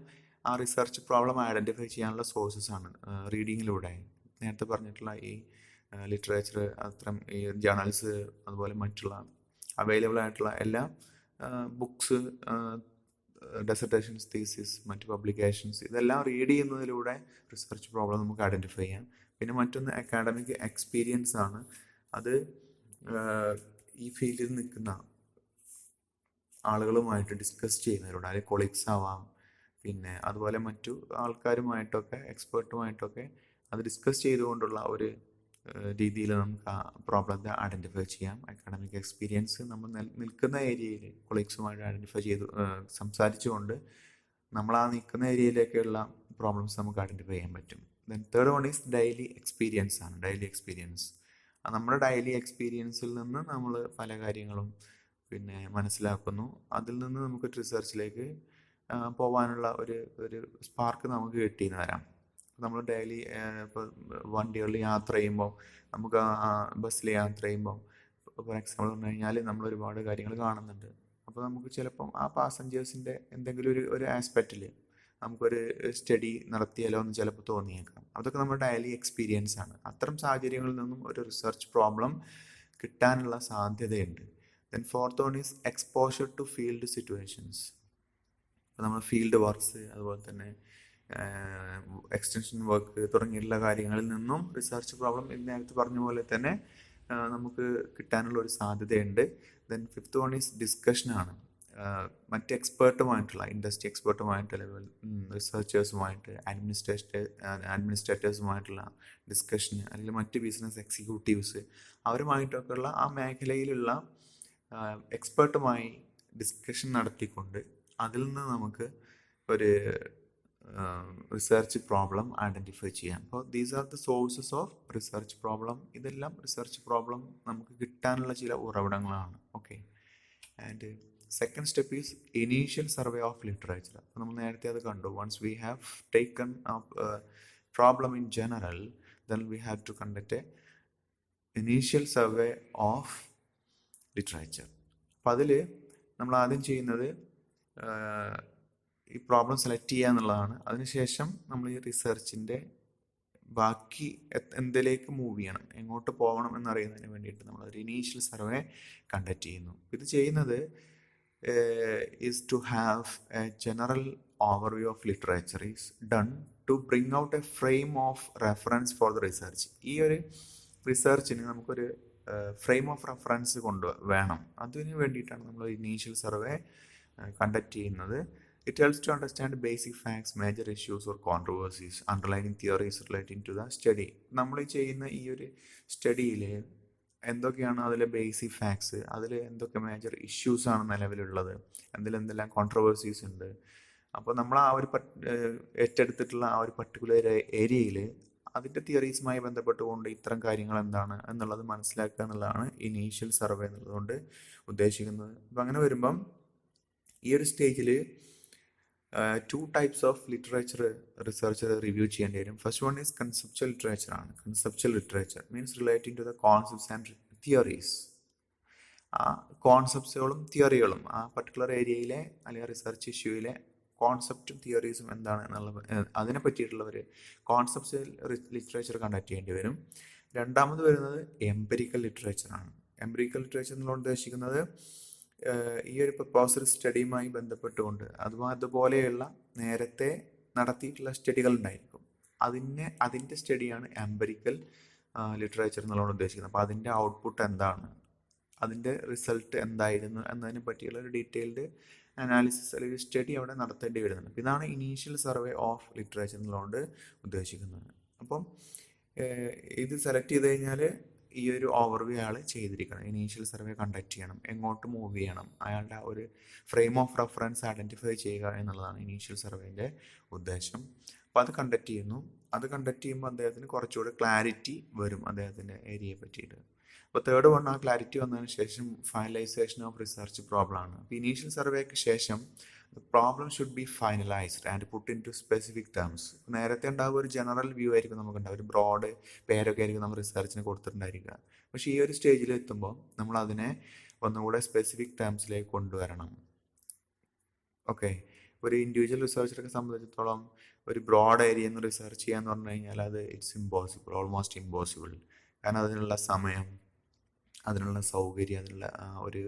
ആ റിസർച്ച് പ്രോബ്ലം ഐഡൻറ്റിഫൈ ചെയ്യാനുള്ള സോഴ്സസ് ആണ്. റീഡിങ്ങിലൂടെ നേരത്തെ പറഞ്ഞിട്ടുള്ള ഈ ലിറ്ററേച്ചർ, അത്തരം ഈ ജേർണൽസ്, അതുപോലെ മറ്റുള്ള അവൈലബിൾ ആയിട്ടുള്ള എല്ലാ ബുക്സ്, ഡെസർട്ടേഷൻസ്, തീസിസ്, മറ്റ് പബ്ലിക്കേഷൻസ്, ഇതെല്ലാം റീഡ് ചെയ്യുന്നതിലൂടെ റിസർച്ച് പ്രോബ്ലം നമുക്ക് ഐഡൻറ്റിഫൈ ചെയ്യാം. പിന്നെ മറ്റൊന്ന് അക്കാഡമിക് എക്സ്പീരിയൻസ് ആണ്. അത് ഈ ഫീൽഡിൽ നിൽക്കുന്ന ആളുകളുമായിട്ട് ഡിസ്കസ് ചെയ്യുന്നതിലൂടെ, അല്ലെങ്കിൽ കൊളീഗ്സ് ആവാം, പിന്നെ അതുപോലെ മറ്റു ആൾക്കാരുമായിട്ടൊക്കെ, എക്സ്പേർട്ടുമായിട്ടൊക്കെ അത് ഡിസ്കസ് ചെയ്തുകൊണ്ടുള്ള ഒരു രീതിയിൽ നമുക്ക് ആ പ്രോബ്ലത്തെ ഐഡൻറ്റിഫൈ ചെയ്യാം. അക്കാഡമിക് എക്സ്പീരിയൻസ് നമ്മൾ നിൽക്കുന്ന ഏരിയയിൽ കൊളീഗ്സുമായിട്ട് ഐഡൻറ്റിഫൈ ചെയ്ത് സംസാരിച്ചുകൊണ്ട് നമ്മൾ ആ നിൽക്കുന്ന ഏരിയയിലേക്കുള്ള പ്രോബ്ലംസ് നമുക്ക് ഐഡൻറ്റിഫൈ ചെയ്യാൻ പറ്റും. Then third one is daily experience ആണ്. ഡെയിലി എക്സ്പീരിയൻസ്, നമ്മുടെ ഡെയിലി എക്സ്പീരിയൻസിൽ നിന്ന് നമ്മൾ പല കാര്യങ്ങളും പിന്നെ മനസ്സിലാക്കുന്നു. അതിൽ നിന്ന് നമുക്ക് റിസർച്ചിലേക്ക് പോകാനുള്ള ഒരു സ്പാർക്ക് നമുക്ക് കിട്ടിയെന്ന് വരാം. നമ്മൾ ഡെയിലി ഇപ്പോൾ വണ്ടികളിൽ യാത്ര ചെയ്യുമ്പോൾ, നമുക്ക് ബസ്സിൽ യാത്ര ചെയ്യുമ്പോൾ, ഫോർ എക്സാമ്പിൾ പറഞ്ഞു കഴിഞ്ഞാൽ നമ്മൾ ഒരുപാട് കാര്യങ്ങൾ കാണുന്നുണ്ട്. അപ്പോൾ നമുക്ക് ചിലപ്പം ആ പാസഞ്ചേഴ്സിൻ്റെ എന്തെങ്കിലും ഒരു ആസ്പെക്റ്റിൽ നമുക്കൊരു സ്റ്റഡി നടത്തിയാലോ എന്ന് ചിലപ്പോൾ തോന്നിയേക്കാം. അതൊക്കെ നമ്മുടെ ഡെയിലി എക്സ്പീരിയൻസ് ആണ്. അത്തരം സാഹചര്യങ്ങളിൽ നിന്നും ഒരു റിസർച്ച് പ്രോബ്ലം കിട്ടാനുള്ള സാധ്യതയുണ്ട്. Then fourth one is exposure to field situations. അപ്പോൾ നമ്മൾ ഫീൽഡ് വർക്ക്സ്, അതുപോലെ തന്നെ എക്സ്റ്റൻഷൻ വർക്ക് തുടങ്ങിയിട്ടുള്ള കാര്യങ്ങളിൽ നിന്നും റിസർച്ച് പ്രോബ്ലം നേരത്തെ പറഞ്ഞ പോലെ തന്നെ നമുക്ക് കിട്ടാനുള്ള ഒരു സാധ്യതയുണ്ട്. ദെൻ ഫിഫ്ത്ത് വൺ ഈസ് ഡിസ്കഷനാണ്. മറ്റ് എക്സ്പേർട്ടുമായിട്ടുള്ള, ഇൻഡസ്ട്രി എക്സ്പേർട്ടുമായിട്ട്, അല്ലെങ്കിൽ റിസർച്ചേഴ്സുമായിട്ട്, അഡ്മിനിസ്ട്രേറ്റേഴ്സുമായിട്ടുള്ള ഡിസ്കഷന്, അല്ലെങ്കിൽ മറ്റ് ബിസിനസ് എക്സിക്യൂട്ടീവ്സ്, അവരുമായിട്ടൊക്കെയുള്ള ആ മേഖലയിലുള്ള എക്സ്പേർട്ടുമായി ഡിസ്കഷൻ നടത്തിക്കൊണ്ട് അതിൽ നിന്ന് നമുക്ക് ഒരു റിസർച്ച് പ്രോബ്ലം ഐഡൻറ്റിഫൈ ചെയ്യാം. അപ്പോൾ these are the sources of research problem. ഇതെല്ലാം റിസർച്ച് പ്രോബ്ലം നമുക്ക് കിട്ടാനുള്ള ചില ഉറവിടങ്ങളാണ്. Okay, and second step is initial survey of literature. അപ്പോൾ നമ്മൾ നേരത്തെ അത് കണ്ടു. Once we have taken problem in general, then we have to conduct a initial survey of literature. അപ്പോൾ അതിൽ നമ്മൾ ആദ്യം ചെയ്യുന്നത് ഈ പ്രോബ്ലം സെലക്ട് ചെയ്യുക എന്നുള്ളതാണ്. അതിനുശേഷം നമ്മൾ ഈ റിസർച്ചിൻ്റെ ബാക്കി എന്തിലേക്ക് മൂവ് ചെയ്യണം, എങ്ങോട്ട് പോകണം എന്നറിയുന്നതിന് വേണ്ടിയിട്ട് നമ്മൾ ഒരു ഇനീഷ്യൽ സർവേ കണ്ടക്ട് ചെയ്യുന്നു. ഇത് ചെയ്യുന്നത് is to have a general overview of literature is done to bring out a frame of reference for the research. ഈ ഒരു റിസർച്ചിന് നമുക്കൊരു ഫ്രെയിം ഓഫ് റെഫറൻസ് വേണം. അതിന് വേണ്ടിയിട്ടാണ് നമ്മൾ ഇനീഷ്യൽ സർവേ കണ്ടക്ട് ചെയ്യുന്നത്. It helps to understand basic facts, major issues or controversies, underlying theories relating to the study. നമ്മൾ ചെയ്യുന്ന ഈ ഒരു സ്റ്റഡിയിൽ എന്തൊക്കെയാണ് അതിലെ ബേസിക് ഫാക്ട്സ്, അതിൽ എന്തൊക്കെ മേജർ ഇഷ്യൂസാണ് നിലവിലുള്ളത്, എന്തെല്ലാം കോൺട്രവേഴ്സീസ് ഉണ്ട്, അപ്പോൾ നമ്മൾ ആ ഒരു ഏറ്റെടുത്തിട്ടുള്ള ആ ഒരു പർട്ടിക്കുലർ ഏരിയയിൽ അതിൻ്റെ തിയറീസുമായി ബന്ധപ്പെട്ടുകൊണ്ട് ഇത്തരം കാര്യങ്ങൾ എന്താണ് എന്നുള്ളത് മനസ്സിലാക്കുക എന്നുള്ളതാണ് ഇനീഷ്യൽ സർവേ എന്നുള്ളതുകൊണ്ട് ഉദ്ദേശിക്കുന്നത്. അപ്പം അങ്ങനെ വരുമ്പം ഈ ഒരു സ്റ്റേജിൽ 2 types of literature researcher review ചെയ്യേണ്ടി വരും. First one is conceptual literature ആണ്. Conceptual literature means relating to the concepts and theories. ആ കോൺസെപ്റ്റ്സുകളും തിയറികളും ആ പർട്ടിക്കുലർ ഏരിയയിലെ അല്ലെങ്കിൽ റിസർച്ച് ഇഷ്യൂയിലെ കോൺസെപ്റ്റും തിയറീസും എന്താണ് എന്നുള്ള അതിനെ പറ്റിയിട്ടുള്ള ഒരു കോൺസെപ്റ്റ്വൽ ലിറ്ററേച്ചർ കണ്ടക്ട് ചെയ്യേണ്ടി വരും. രണ്ടാമത് വരുന്നത് എംപിരിക്കൽ ലിറ്ററേച്ചറാണ്. എംപിരിക്കൽ ലിറ്ററേച്ചർ എന്നുള്ള ഉദ്ദേശിക്കുന്നത് ഈ ഒരു പ്രപ്പോസൽ സ്റ്റഡിയുമായി ബന്ധപ്പെട്ടുകൊണ്ട് അതുപോലെയുള്ള നേരത്തെ നടത്തിയിട്ടുള്ള സ്റ്റഡികൾ ഉണ്ടായിരിക്കും. അതിൻ്റെ സ്റ്റഡിയാണ് എംപിരിക്കൽ ലിറ്ററേച്ചർ എന്നുള്ളത് ഉദ്ദേശിക്കുന്നത്. അപ്പോൾ അതിൻ്റെ ഔട്ട്പുട്ട് എന്താണ്, അതിൻ്റെ റിസൾട്ട് എന്തായിരുന്നു എന്നതിനെ പറ്റിയുള്ള ഒരു ഡീറ്റെയിൽഡ് അനാലിസിസ് അല്ലെങ്കിൽ സ്റ്റഡി അവിടെ നടത്തേണ്ടി വരുന്നുണ്ട്. അപ്പോൾ ഇതാണ് ഇനീഷ്യൽ സർവേ ഓഫ് ലിറ്ററേച്ചർ എന്നുള്ളതുകൊണ്ട് ഉദ്ദേശിക്കുന്നത്. അപ്പം ഇത് സെലക്ട് ചെയ്ത് കഴിഞ്ഞാൽ ഈ ഒരു ഓവർവ്യൂ അയാൾ ചെയ്തിരിക്കണം. ഇനീഷ്യൽ സർവേ കണ്ടക്ട് ചെയ്യണം, എങ്ങോട്ട് മൂവ് ചെയ്യണം, അയാളുടെ ഒരു ഫ്രെയിം ഓഫ് റെഫറൻസ് ഐഡൻറ്റിഫൈ ചെയ്യുക എന്നുള്ളതാണ് ഇനീഷ്യൽ സർവേൻ്റെ ഉദ്ദേശം. അപ്പോൾ അത് കണ്ടക്ട് ചെയ്യുന്നു. അത് കണ്ടക്ട് ചെയ്യുമ്പോൾ അദ്ദേഹത്തിന് കുറച്ചുകൂടി ക്ലാരിറ്റി വരും അദ്ദേഹത്തിൻ്റെ ഏരിയയെ പറ്റിയിട്ട്. അപ്പോൾ തേർഡ് വൺ ആ ക്ലാരിറ്റി വന്നതിന് ശേഷം ഫൈനലൈസേഷൻ ഓഫ് റിസർച്ച് പ്രോബ്ലം ആണ്. അപ്പോൾ ഇനീഷ്യൽ സർവേക്ക് ശേഷം the problem should be finalised and put into specific terms. നേരത്തെ ഉണ്ടാവുക ഒരു ജനറൽ വ്യൂ ആയിരിക്കും നമുക്കുണ്ടാവുക, ഒരു ബ്രോഡ് പേരൊക്കെ ആയിരിക്കും നമ്മൾ റിസർച്ചിന് കൊടുത്തിട്ടുണ്ടായിരിക്കുക. പക്ഷേ ഈ ഒരു സ്റ്റേജിൽ എത്തുമ്പോൾ നമ്മൾ അതിനെ ഒന്നുകൂടെ സ്പെസിഫിക് ടേംസിലേക്ക് കൊണ്ടുവരണം. ഓക്കെ, ഒരു ഇൻഡിവിജ്വൽ റിസർച്ചറൊക്കെ സംബന്ധിച്ചിടത്തോളം ഒരു ബ്രോഡ് ഏരിയ എന്ന് റിസർച്ച് ചെയ്യാന്ന് പറഞ്ഞു കഴിഞ്ഞാൽ അത് ഇറ്റ്സ് ഇമ്പോസിബിൾ, ഓൾമോസ്റ്റ് ഇമ്പോസിബിൾ. കാരണം അതിനുള്ള സമയം, അതിനുള്ള സൗകര്യം, അതിനുള്ള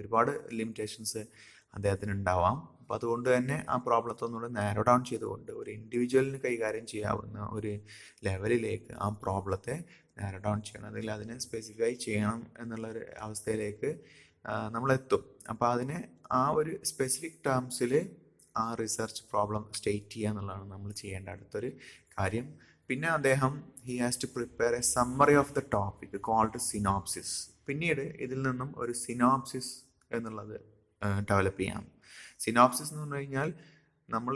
ഒരുപാട് ലിമിറ്റേഷൻസ് അദ്ദേഹത്തിന് ഉണ്ടാവാം. അപ്പോൾ അതുകൊണ്ട് തന്നെ ആ പ്രോബ്ലത്തെ ഒന്നുകൂടെ നാരോ ഡൗൺ ചെയ്തുകൊണ്ട് ഒരു ഇൻഡിവിജ്വലിന് കൈകാര്യം ചെയ്യാവുന്ന ഒരു ലെവലിലേക്ക് ആ പ്രോബ്ലത്തെ നാരോ ഡൗൺ ചെയ്യണം, അല്ലെങ്കിൽ അതിനെ സ്പെസിഫൈ ചെയ്യണം എന്നുള്ളൊരു അവസ്ഥയിലേക്ക് നമ്മളെത്തും. അപ്പോൾ അതിനെ ആ ഒരു സ്പെസിഫിക് ടേംസിൽ ആ റിസർച്ച് പ്രോബ്ലം സ്റ്റേറ്റ് ചെയ്യുക എന്നുള്ളതാണ് നമ്മൾ ചെയ്യേണ്ട അടുത്തൊരു കാര്യം. പിന്നെ അദ്ദേഹം he has to prepare a summary of the topic called synopsis. പിന്നീട് ഇതിൽ നിന്നും ഒരു സിനോപ്സിസ് എന്നുള്ളത് ഡെവലപ്പ് ചെയ്യാം. സിനോപ്സിസ് എന്ന് പറഞ്ഞു കഴിഞ്ഞാൽ നമ്മൾ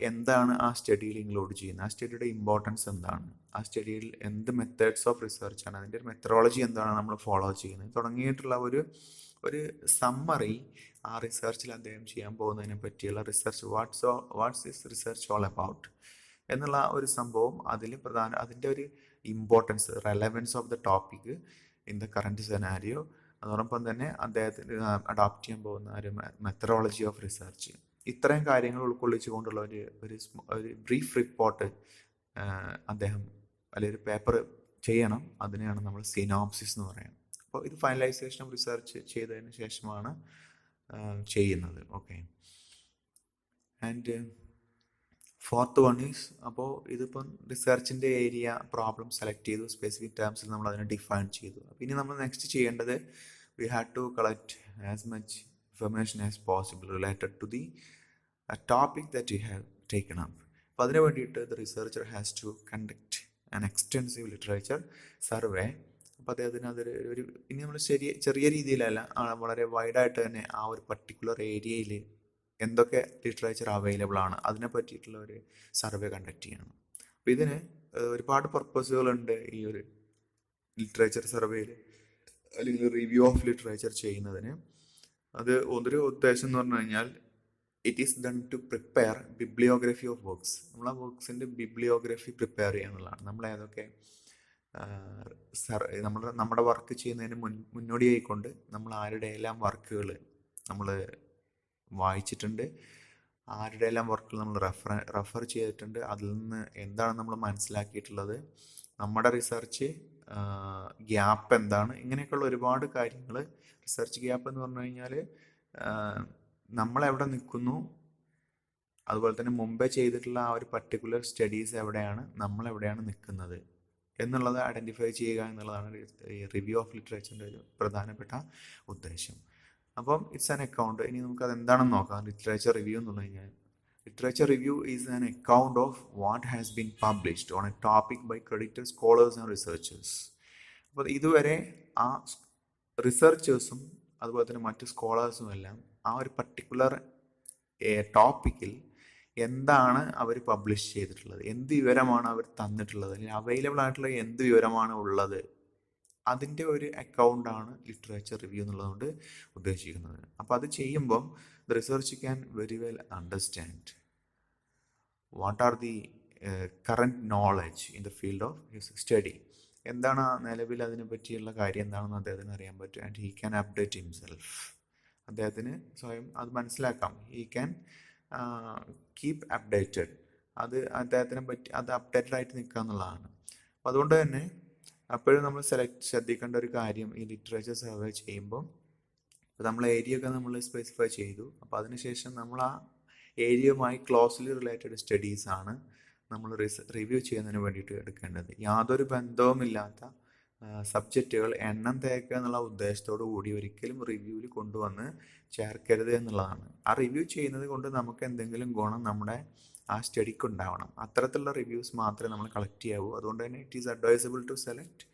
എന്താണ് ആ സ്റ്റഡിയിൽ ഇൻക്ലൂഡ് ചെയ്യുന്നത്, ആ സ്റ്റഡിയുടെ ഇമ്പോർട്ടൻസ് എന്താണ്, ആ സ്റ്റഡിയിൽ എന്ത് മെത്തേഡ്സ് ഓഫ് റിസർച്ചാണ്, അതിൻ്റെ ഒരു മെത്തഡോളജി എന്താണ് നമ്മൾ ഫോളോ ചെയ്യുന്നത് തുടങ്ങിയിട്ടുള്ള ഒരു സമ്മറി ആ റിസർച്ചിൽ അദ്ദേഹം ചെയ്യാൻ പോകുന്നതിനെ പറ്റിയുള്ള research what's this research all about എന്നുള്ള ഒരു സംഭവം അതിൻ്റെ ഒരു importance, relevance of the topic in the current scenario, അതോടൊപ്പം തന്നെ അദ്ദേഹത്തിന് അഡോപ്റ്റ് ചെയ്യാൻ പോകുന്ന ഒരു മെത്തഡോളജി ഓഫ് റിസർച്ച്, ഇത്രയും കാര്യങ്ങൾ ഉൾക്കൊള്ളിച്ചുകൊണ്ടുള്ള ഒരു ബ്രീഫ് റിപ്പോർട്ട് അദ്ദേഹം അല്ലെങ്കിൽ ഒരു പേപ്പർ ചെയ്യണം. അതിനെയാണ് നമ്മൾ സിനോപ്സിസ് എന്ന് പറയുന്നത്. അപ്പോൾ ഇത് ഫൈനലൈസേഷൻ ഓഫ് റിസർച്ച് ചെയ്തതിന് ശേഷമാണ് ചെയ്യുന്നത്. Okay, and fourth one is, അപ്പോൾ ഇതിപ്പം റിസർച്ചിൻ്റെ ഏരിയ പ്രോബ്ലം സെലക്ട് ചെയ്തു, സ്പെസിഫിക് ടേംസിൽ നമ്മൾ അതിനെ ഡിഫൈൻ ചെയ്തു. അപ്പോൾ ഇനി നമ്മൾ നെക്സ്റ്റ് ചെയ്യേണ്ടത് we had to collect as much information as possible related to the topic that you have taken up. അപ്പോൾ അതിന് വേണ്ടിയിട്ട് the researcher has to conduct an extensive literature survey. അപ്പോൾ അദ്ദേഹത്തിന് അതൊരു ഇനി നമ്മൾ ചെറിയ രീതിയിലല്ല, വളരെ വൈഡായിട്ട് തന്നെ ആ ഒരു പർട്ടിക്കുലർ ഏരിയയിൽ എന്തൊക്കെ ലിറ്ററേച്ചർ അവൈലബിൾ ആണ് അതിനെ പറ്റിയിട്ടുള്ള ഒരു സർവേ കണ്ടക്ട് ചെയ്യണം. അപ്പോൾ ഇതിന് ഒരുപാട് പർപ്പസുകളുണ്ട് ഈ ഒരു ലിറ്ററേച്ചർ സർവേയിൽ അല്ലെങ്കിൽ റിവ്യൂ ഓഫ് ലിറ്ററേച്ചർ ചെയ്യുന്നതിന്. ഒരു ഉദ്ദേശം എന്ന് പറഞ്ഞു കഴിഞ്ഞാൽ it is done to prepare bibliography of works. നമ്മൾ ആ വർക്ക്സിൻ്റെ ബിബ്ലിയോഗ്രഫി പ്രിപ്പയർ ചെയ്യുക എന്നുള്ളതാണ്. നമ്മൾ ഏതൊക്കെ നമ്മുടെ വർക്ക് ചെയ്യുന്നതിന് മുന്നോടിയായിക്കൊണ്ട് നമ്മൾ ആരുടെ എല്ലാം വർക്കുകൾ നമ്മൾ വായിച്ചിട്ടുണ്ട്, ആരുടെ എല്ലാം വർക്കുകൾ നമ്മൾ റെഫർ ചെയ്തിട്ടുണ്ട്, അതിൽ നിന്ന് എന്താണ് നമ്മൾ മനസ്സിലാക്കിയിട്ടുള്ളത്, നമ്മുടെ റിസർച്ച് ഗ്യാപ്പ് എന്താണ്, ഇങ്ങനെയൊക്കെയുള്ള ഒരുപാട് കാര്യങ്ങൾ. റിസർച്ച് ഗ്യാപ്പ് എന്ന് പറഞ്ഞു കഴിഞ്ഞാൽ നമ്മളെവിടെ നിൽക്കുന്നു, അതുപോലെ തന്നെ മുമ്പേ ചെയ്തിട്ടുള്ള ആ ഒരു പർട്ടിക്കുലർ സ്റ്റഡീസ് എവിടെയാണ്, നമ്മളെവിടെയാണ് നിൽക്കുന്നത് എന്നുള്ളത് ഐഡൻറ്റിഫൈ ചെയ്യുക എന്നുള്ളതാണ് റിവ്യൂ ഓഫ് ലിറ്ററേച്ചറിൻ്റെ ഒരു പ്രധാനപ്പെട്ട ഉദ്ദേശം. അപ്പം ഇറ്റ്സ് ആൻ അക്കൗണ്ട്. ഇനി നമുക്ക് അതെന്താണെന്ന് നോക്കാം. ലിറ്ററേച്ചർ റിവ്യൂ എന്ന് പറഞ്ഞു കഴിഞ്ഞാൽ literature review is an account of what has been published on a topic by credited scholars and researchers. അപ്പോൾ ഇതുവരെ ആ റിസർച്ചേഴ്സും അതുപോലെ തന്നെ മറ്റ് സ്കോളേഴ്സും എല്ലാം ആ ഒരു പർട്ടിക്കുലർ ടോപ്പിക്കിൽ എന്താണ് അവർ പബ്ലിഷ് ചെയ്തിട്ടുള്ളത്, എന്ത് വിവരമാണ് അവർ തന്നിട്ടുള്ളത്, അല്ലെങ്കിൽ അവൈലബിൾ ആയിട്ടുള്ള എന്ത് വിവരമാണ് ഉള്ളത്, അതിൻ്റെ ഒരു അക്കൗണ്ടാണ് ലിറ്ററേച്ചർ റിവ്യൂ എന്നുള്ളതുകൊണ്ട് ഉദ്ദേശിക്കുന്നത്. അപ്പോൾ അത് ചെയ്യുമ്പം the research can very well understand what are the current knowledge in the field of his study. എന്താണ് നിലവിൽ അതിനെ പറ്റിയുള്ള കാര്യം എന്താണെന്ന് അദ്ദേഹത്തിന് അറിയാൻ പറ്റും. And he can update himself. അദ്ദേഹത്തിന് സ്വയം അത് മനസ്സിലാക്കാം. He can keep updated. അത് അദ്ദേഹത്തിനെ പറ്റി അത് അപ്ഡേറ്റഡ് ആയിട്ട് നിൽക്കുക എന്നുള്ളതാണ്. അപ്പോൾ അതുകൊണ്ട് തന്നെ അപ്പോഴും നമ്മൾ ശ്രദ്ധിക്കേണ്ട ഒരു കാര്യം, ഈ ലിറ്ററേച്ചർ സർവേ ചെയ്യുമ്പോൾ ഇപ്പോൾ നമ്മൾ ഏരിയ ഒക്കെ നമ്മൾ സ്പെസിഫൈ ചെയ്തു. അപ്പോൾ അതിനുശേഷം നമ്മൾ ആ ഏരിയയുമായി ക്ലോസ്ലി റിലേറ്റഡ് സ്റ്റഡീസാണ് നമ്മൾ റിവ്യൂ ചെയ്യുന്നതിന് വേണ്ടിയിട്ട് എടുക്കേണ്ടത്. യാതൊരു ബന്ധവുമില്ലാത്ത സബ്ജക്റ്റുകൾ എണ്ണം തേക്കുക എന്നുള്ള ഉദ്ദേശത്തോടു കൂടി ഒരിക്കലും റിവ്യൂവിൽ കൊണ്ടുവന്ന് ചേർക്കരുത് എന്നുള്ളതാണ്. ആ റിവ്യൂ ചെയ്യുന്നത് കൊണ്ട് നമുക്ക് എന്തെങ്കിലും ഗുണം നമ്മുടെ ആ സ്റ്റഡിക്ക് ഉണ്ടാവണം. അത്തരത്തിലുള്ള റിവ്യൂസ് മാത്രമേ നമ്മൾ കളക്ട് ചെയ്യാവൂ. അതുകൊണ്ട് തന്നെ it is advisable to select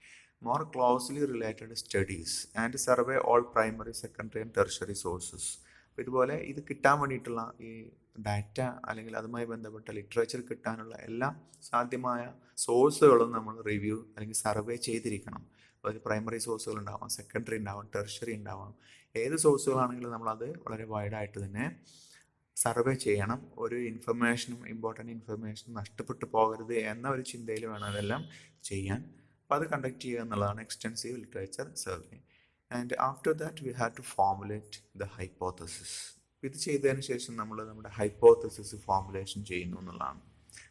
more closely related studies and survey all primary, secondary and tertiary sources. അപ്പോൾ ഇതുപോലെ ഇത് കിട്ടാൻ വേണ്ടിയിട്ടുള്ള ഈ ഡാറ്റ അല്ലെങ്കിൽ അതുമായി ബന്ധപ്പെട്ട ലിറ്ററേച്ചർ കിട്ടാനുള്ള എല്ലാ സാധ്യമായ സോഴ്സുകളും നമ്മൾ റിവ്യൂ അല്ലെങ്കിൽ സർവേ ചെയ്തിരിക്കണം. അതായത് പ്രൈമറി സോഴ്സുകൾ ഉണ്ടാവാം, സെക്കൻഡറി ഉണ്ടാവാം, ടെർഷറി ഉണ്ടാവാം. ഏത് സോഴ്സുകളാണെങ്കിലും നമ്മളത് വളരെ വൈഡായിട്ട് തന്നെ സർവേ ചെയ്യണം. ഒരു ഇൻഫർമേഷനും ഇമ്പോർട്ടൻ്റ് ഇൻഫർമേഷനും നഷ്ടപ്പെട്ടു പോകരുത് എന്ന ഒരു ചിന്തയിൽ വേണം അതെല്ലാം ചെയ്യാൻ. അപ്പോൾ അത് കണ്ടക്ട് ചെയ്യുക എന്നുള്ളതാണ് extensive literature survey. And after that we have to formulate the hypothesis. ഇത് ചെയ്തതിന് ശേഷം നമ്മൾ നമ്മുടെ ഹൈപ്പോത്തസിസ് ഫോർമുലേഷൻ ചെയ്യുന്നു എന്നുള്ളതാണ്.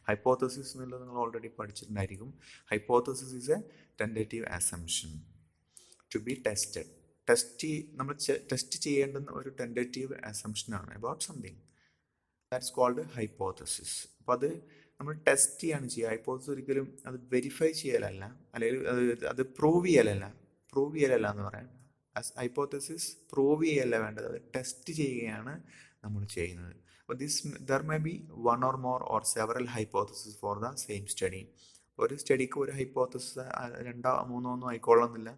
ഹൈപ്പോത്തസിസ് എന്നുള്ളത് നിങ്ങൾ ഓൾറെഡി പഠിച്ചിട്ടുണ്ടായിരിക്കും. Hypothesis is a tentative assumption to be tested. നമ്മൾ ടെസ്റ്റ് ചെയ്യേണ്ടുന്ന ഒരു ടെൻറ്റേറ്റീവ് അസംഷനാണ് about something. That's called hypothesis. അപ്പോൾ അത് നമ്മൾ ടെസ്റ്റ് ചെയ്യാണ് ചെയ്യുക. ഹൈപ്പോത്തസിസ് ഒരിക്കലും അത് വെരിഫൈ ചെയ്യലല്ല, അല്ലെങ്കിൽ അത് പ്രൂവ് ചെയ്യലല്ല എന്ന് പറയാം. ഹൈപ്പോത്തസിസ് പ്രൂവ് ചെയ്യല്ല വേണ്ടത്, അത് ടെസ്റ്റ് ചെയ്യുകയാണ് നമ്മൾ ചെയ്യുന്നത്. അപ്പോൾ there may be one or more or several hypothesis for the same study. ഒരു സ്റ്റഡിക്ക് ഒരു ഹൈപ്പോത്തസിസ് 2 3 ഒന്നും ആയിക്കൊള്ളുന്നില്ല.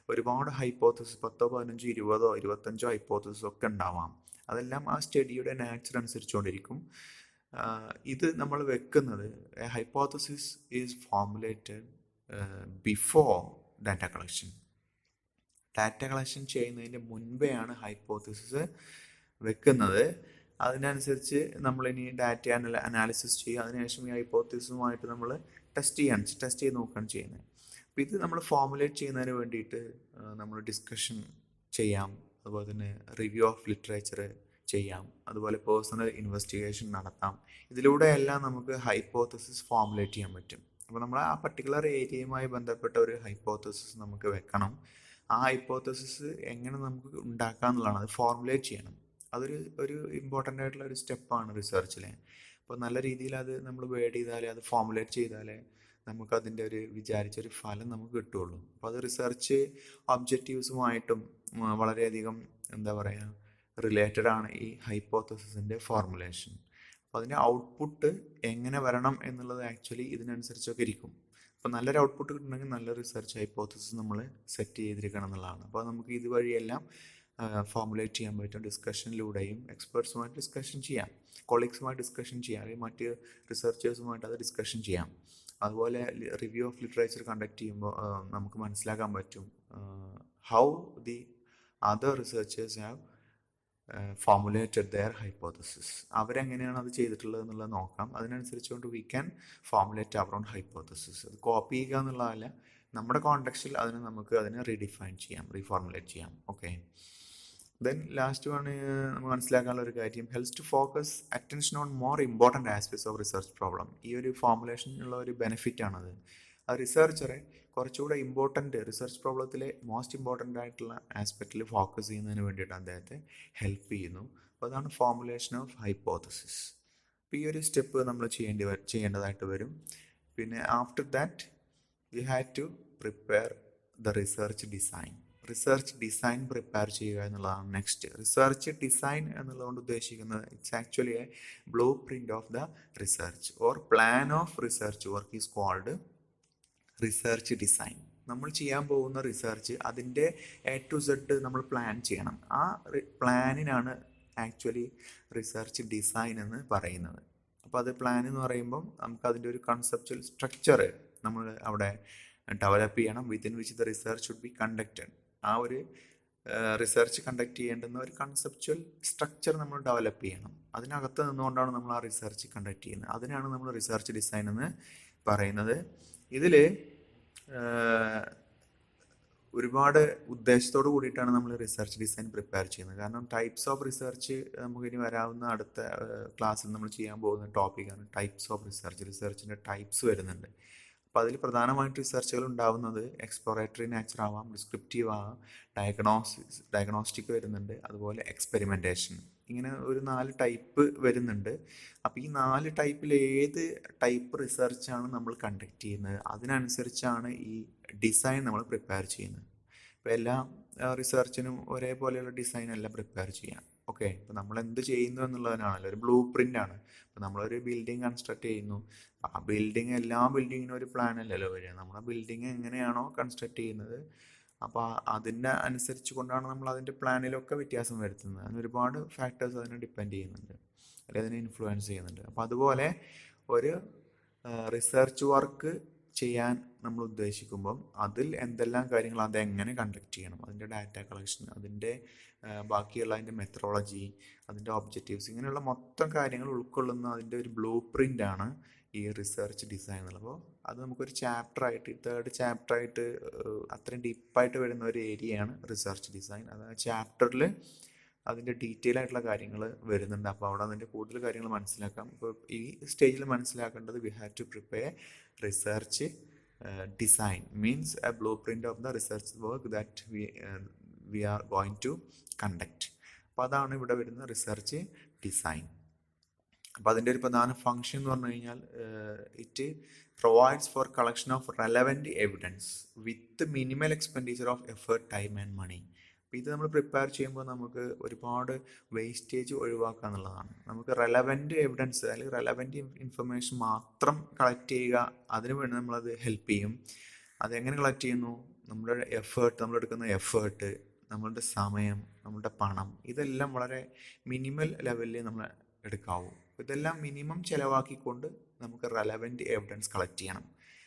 ഒരുപാട് ഹൈപ്പോത്തസിസ് 10 15 20 25 ഹൈപ്പോത്തസിസ് ഒക്കെ ഉണ്ടാവാം. അതെല്ലാം ആ സ്റ്റഡിയുടെ നാച്ചർ അനുസരിച്ചുകൊണ്ടിരിക്കും. ഇത് നമ്മൾ വെക്കുന്നത് hypothesis is formulated before data collection. Data collection ചെയ്യുന്നതിൻ്റെ മുൻപെയാണ് ഹൈപ്പോത്തസിസ് വെക്കുന്നത്. അതിനനുസരിച്ച് നമ്മളിനി ഡാറ്റ അനാലിസിസ് ചെയ്യുക. അതിനുശേഷം ഈ ഹൈപ്പോത്തസിസുമായിട്ട് നമ്മൾ ടെസ്റ്റ് ചെയ്ത് നോക്കുകയാണ് ചെയ്യുന്നത്. അപ്പോൾ ഇത് നമ്മൾ ഫോർമുലേറ്റ് ചെയ്യുന്നതിന് വേണ്ടിയിട്ട് നമ്മൾ ഡിസ്കഷൻ ചെയ്യാം, അതുപോലെ തന്നെ റിവ്യൂ ഓഫ് ലിറ്ററേച്ചർ ചെയ്യാം, അതുപോലെ പേഴ്സണൽ ഇൻവെസ്റ്റിഗേഷൻ നടത്താം. ഇതിലൂടെയെല്ലാം നമുക്ക് ഹൈപ്പോത്തസിസ് ഫോർമുലേറ്റ് ചെയ്യാൻ പറ്റും. അപ്പോൾ നമ്മൾ ആ പർട്ടിക്കുലർ ഏരിയയുമായി ബന്ധപ്പെട്ട ഒരു ഹൈപ്പോത്തസിസ് നമുക്ക് വെക്കണം. ആ ഹൈപ്പോത്തസിസ് എങ്ങനെ നമുക്ക് ഉണ്ടാക്കാം എന്നുള്ളതാണ്, അത് ഫോർമുലേറ്റ് ചെയ്യണം. അതൊരു ഇമ്പോർട്ടൻ്റ് ആയിട്ടുള്ള ഒരു സ്റ്റെപ്പാണ് റിസർച്ചിൽ. അപ്പോൾ നല്ല രീതിയിൽ അത് നമ്മൾ വേഡ് ചെയ്താലേ, അത് ഫോർമുലേറ്റ് ചെയ്താലേ നമുക്കതിൻ്റെ ഒരു വിചാരിച്ചൊരു ഫലം നമുക്ക് കിട്ടുകയുള്ളൂ. അപ്പോൾ അത് റിസർച്ച് ഒബ്ജക്റ്റീവ്സുമായിട്ടും വളരെയധികം റിലേറ്റഡ് ആണ് ഈ ഹൈപ്പോത്തസിസിൻ്റെ ഫോർമുലേഷൻ. അപ്പോൾ അതിൻ്റെ ഔട്ട്പുട്ട് എങ്ങനെ വരണം എന്നുള്ളത് ആക്ച്വലി ഇതിനനുസരിച്ചൊക്കെ ഇരിക്കും. അപ്പോൾ നല്ലൊരു ഔട്ട്പുട്ട് കിട്ടണമെങ്കിൽ നല്ല റിസർച്ച് ഹൈപ്പോത്തസിസ് നമ്മൾ സെറ്റ് ചെയ്തിരിക്കണം എന്നുള്ളതാണ്. അപ്പോൾ നമുക്ക് ഇതുവഴിയെല്ലാം ഫോർമുലേറ്റ് ചെയ്യാൻ പറ്റും. ഡിസ്കഷനിലൂടെയും എക്സ്പേർട്സുമായിട്ട് ഡിസ്കഷൻ ചെയ്യാം, കൊളീഗ്സുമായിട്ട് ഡിസ്കഷൻ ചെയ്യാം, അല്ലെങ്കിൽ മറ്റ് റിസർച്ചേഴ്സുമായിട്ട് അത് ഡിസ്കഷൻ ചെയ്യാം. അതുപോലെ റിവ്യൂ ഓഫ് ലിറ്ററേച്ചർ കണ്ടക്ട് ചെയ്യുമ്പോൾ നമുക്ക് മനസ്സിലാക്കാൻ പറ്റും how the other researchers have formulated their hypothesis. അവരെങ്ങനെയാണ് അത് ചെയ്തിട്ടുള്ളത് എന്നുള്ളത് നോക്കാം. അതിനനുസരിച്ചുകൊണ്ട് we can formulate our own hypothesis. അത് കോപ്പി ചെയ്യുക എന്നുള്ളതല്ല, നമ്മുടെ കോണ്ടെക്സ്റ്റിൽ അതിനെ റീഡിഫൈൻ ചെയ്യാം, റീഫോർമുലേറ്റ് ചെയ്യാം. ഓക്കെ, ദെൻ ലാസ്റ്റ് വൺ നമുക്ക് മനസ്സിലാക്കാനുള്ള ഒരു കാര്യം, helps to focus attention on more important aspects of research problem. ഈ ഒരു ഫോർമുലേഷനുള്ള ഒരു ബെനിഫിറ്റ് ആണത്. ആ റിസർച്ചറെ കുറച്ചുകൂടെ റിസർച്ച് പ്രോബ്ലത്തിലെ മോസ്റ്റ് ഇമ്പോർട്ടൻ്റ് ആയിട്ടുള്ള ആസ്പെക്റ്റിൽ ഫോക്കസ് ചെയ്യുന്നതിന് വേണ്ടിയിട്ട് അദ്ദേഹത്തെ ഹെൽപ്പ് ചെയ്യുന്നു. അപ്പോൾ അതാണ് ഫോർമുലേഷൻ ഓഫ് ഹൈപ്പോത്തസിസ്. അപ്പോൾ ഈ ഒരു സ്റ്റെപ്പ് നമ്മൾ ചെയ്യേണ്ടതായിട്ട് വരും. പിന്നെ after that we have to prepare the research design prepare ചെയ്യുക എന്നുള്ളതാണ് നെക്സ്റ്റ്. റിസർച്ച് ഡിസൈൻ എന്നുള്ളതുകൊണ്ട് ഉദ്ദേശിക്കുന്നത് it's actually a blueprint of the research or plan of research work is called research design. നമ്മൾ ചെയ്യാൻ പോകുന്ന റിസർച്ച് അതിൻ്റെ A to Z നമ്മൾ plan ചെയ്യണം. ആ പ്ലാനിനാണ് ആക്ച്വലി റിസർച്ച് ഡിസൈൻ എന്ന് പറയുന്നത്. അപ്പോൾ അത് പ്ലാൻ എന്ന് പറയുമ്പം നമുക്ക് അതിൻ്റെ ഒരു കൺസെപ്ച്വൽ സ്ട്രക്ചർ നമ്മൾ അവിടെ ഡെവലപ്പ് ചെയ്യണം, within which the research should be conducted. ആ ഒരു റിസർച്ച് കണ്ടക്ട് ചെയ്യേണ്ടുന്ന ഒരു കൺസെപ്ച്വൽ സ്ട്രക്ചർ നമ്മൾ ഡെവലപ്പ് ചെയ്യണം. അതിനകത്ത് നിന്നുകൊണ്ടാണ് നമ്മൾ ആ റിസർച്ച് കണ്ടക്ട് ചെയ്യുന്നത്. അതിനാണ് നമ്മൾ റിസർച്ച് ഡിസൈൻ എന്ന് പറയുന്നത്. ഇതിൽ ഒരുപാട് ഉദ്ദേശത്തോട് കൂടിയിട്ടാണ് നമ്മൾ റിസർച്ച് ഡിസൈൻ പ്രിപ്പയർ ചെയ്യുന്നത്. കാരണം ടൈപ്സ് ഓഫ് റിസർച്ച് നമുക്കിനി വരാവുന്ന അടുത്ത ക്ലാസ്സിൽ നമ്മൾ ചെയ്യാൻ പോകുന്ന ടോപ്പിക്കാണ് ടൈപ്സ് ഓഫ് റിസർച്ച്. റിസർച്ചിൻ്റെ ടൈപ്സ് വരുന്നുണ്ട്. അപ്പോൾ അതിൽ പ്രധാനമായിട്ട് റിസർച്ചുകൾ ഉണ്ടാവുന്നത് എക്സ്പ്ലോറേറ്ററി നേച്ചർ ആവാം, ഡിസ്ക്രിപ്റ്റീവ് ആവാം, ഡയഗ്നോസ്റ്റിക് വരുന്നുണ്ട്, അതുപോലെ എക്സ്പെരിമെൻറ്റേഷൻ. ഇങ്ങനെ ഒരു 4 ടൈപ്പ് വരുന്നുണ്ട്. അപ്പോൾ ഈ 4 ടൈപ്പിൽ ഏത് ടൈപ്പ് റിസർച്ചാണ് നമ്മൾ കണ്ടക്ട് ചെയ്യുന്നത് അതിനനുസരിച്ചാണ് ഈ ഡിസൈൻ നമ്മൾ പ്രിപ്പയർ ചെയ്യുന്നത്. ഇപ്പോൾ എല്ലാ റിസർച്ചിനും ഒരേപോലെയുള്ള ഡിസൈൻ അല്ല പ്രിപ്പയർ ചെയ്യാം. ഓക്കെ, ഇപ്പോൾ നമ്മൾ എന്ത് ചെയ്യുന്നു എന്നുള്ളതിനാണല്ലോ, ഒരു ബ്ലൂ പ്രിൻ്റ് ആണ്. ഇപ്പോൾ നമ്മളൊരു ബിൽഡിംഗ് കൺസ്ട്രക്ട് ചെയ്യുന്നു, ആ ബിൽഡിങ് എല്ലാ ബിൽഡിങ്ങിനും ഒരു പ്ലാൻ അല്ലല്ലോ വരിക. നമ്മുടെ ബിൽഡിങ് എങ്ങനെയാണോ കൺസ്ട്രക്ട് ചെയ്യുന്നത് അപ്പോൾ അതിൻ്റെ അനുസരിച്ച് കൊണ്ടാണ് നമ്മൾ അതിൻ്റെ പ്ലാനിലൊക്കെ വ്യത്യാസം വരുത്തുന്നത്. അതിന് ഒരുപാട് ഫാക്ടേഴ്സ് അതിനെ ഡിപ്പെൻഡ് ചെയ്യുന്നുണ്ട്, അല്ലെങ്കിൽ അതിനെ ഇൻഫ്ലുവൻസ് ചെയ്യുന്നുണ്ട്. അപ്പോൾ അതുപോലെ ഒരു റിസർച്ച് വർക്ക് ചെയ്യാൻ നമ്മൾ ഉദ്ദേശിക്കുമ്പം അതിൽ എന്തെല്ലാം കാര്യങ്ങൾ, അതെങ്ങനെ കണ്ടക്ട് ചെയ്യണം, അതിൻ്റെ ഡാറ്റ കളക്ഷൻ, അതിൻ്റെ ബാക്കിയുള്ള അതിൻ്റെ മെത്തഡോളജി, അതിൻ്റെ ഒബ്ജക്റ്റീവ്സ്, ഇങ്ങനെയുള്ള മൊത്തം കാര്യങ്ങൾ ഉൾക്കൊള്ളുന്ന അതിൻ്റെ ഒരു ബ്ലൂ പ്രിൻ്റാണ് ഈ റിസർച്ച് ഡിസൈൻ എന്നുള്ളത്. അപ്പോൾ അത് നമുക്കൊരു ചാപ്റ്ററായിട്ട്, 3rd ചാപ്റ്ററായിട്ട് അത്രയും ഡീപ്പായിട്ട് വരുന്ന ഒരു ഏരിയയാണ് റിസർച്ച് ഡിസൈൻ. അത് ആ ചാപ്റ്ററിൽ അതിൻ്റെ ഡീറ്റെയിൽ ആയിട്ടുള്ള കാര്യങ്ങൾ വരുന്നുണ്ട്. അപ്പോൾ അവിടെ അതിൻ്റെ കൂടുതൽ കാര്യങ്ങൾ മനസ്സിലാക്കാം. ഇപ്പോൾ ഈ സ്റ്റേജിൽ മനസ്സിലാക്കേണ്ടത് we have to prepare research design means a blueprint of the research work that we are going to conduct. അപ്പോൾ അതാണ് ഇവിടെ വരുന്ന റിസർച്ച് ഡിസൈൻ. അപ്പോൾ അതിൻ്റെ ഒരു പ്രധാന ഫങ്ഷൻ എന്ന് പറഞ്ഞു കഴിഞ്ഞാൽ it provides for collection of relevant evidence with minimal expenditure of effort, time and money. അപ്പോൾ ഇത് നമ്മൾ പ്രിപ്പയർ ചെയ്യുമ്പോൾ നമുക്ക് ഒരുപാട് വേസ്റ്റേജ് ഒഴിവാക്കുക എന്നുള്ളതാണ്. നമുക്ക് റെലവൻറ്റ് എവിഡൻസ് അല്ലെങ്കിൽ റെലവൻറ്റ് ഇൻഫർമേഷൻ മാത്രം കളക്ട് ചെയ്യുക, അതിനു വേണ്ടി നമ്മളത് ഹെൽപ്പ് ചെയ്യും. അതെങ്ങനെ കളക്ട് ചെയ്യുന്നു? നമ്മുടെ എഫേർട്ട്, നമ്മളെടുക്കുന്ന എഫേർട്ട്, നമ്മളുടെ സമയം, നമ്മുടെ പണം, ഇതെല്ലാം വളരെ മിനിമൽ ലെവലിൽ നമ്മൾ എടുക്കാവൂ. ഇതെല്ലാം മിനിമം ചിലവാക്കിക്കൊണ്ട് നമുക്ക് റെലവൻറ്റ് എവിഡൻസ് കളക്ട് ചെയ്യണം.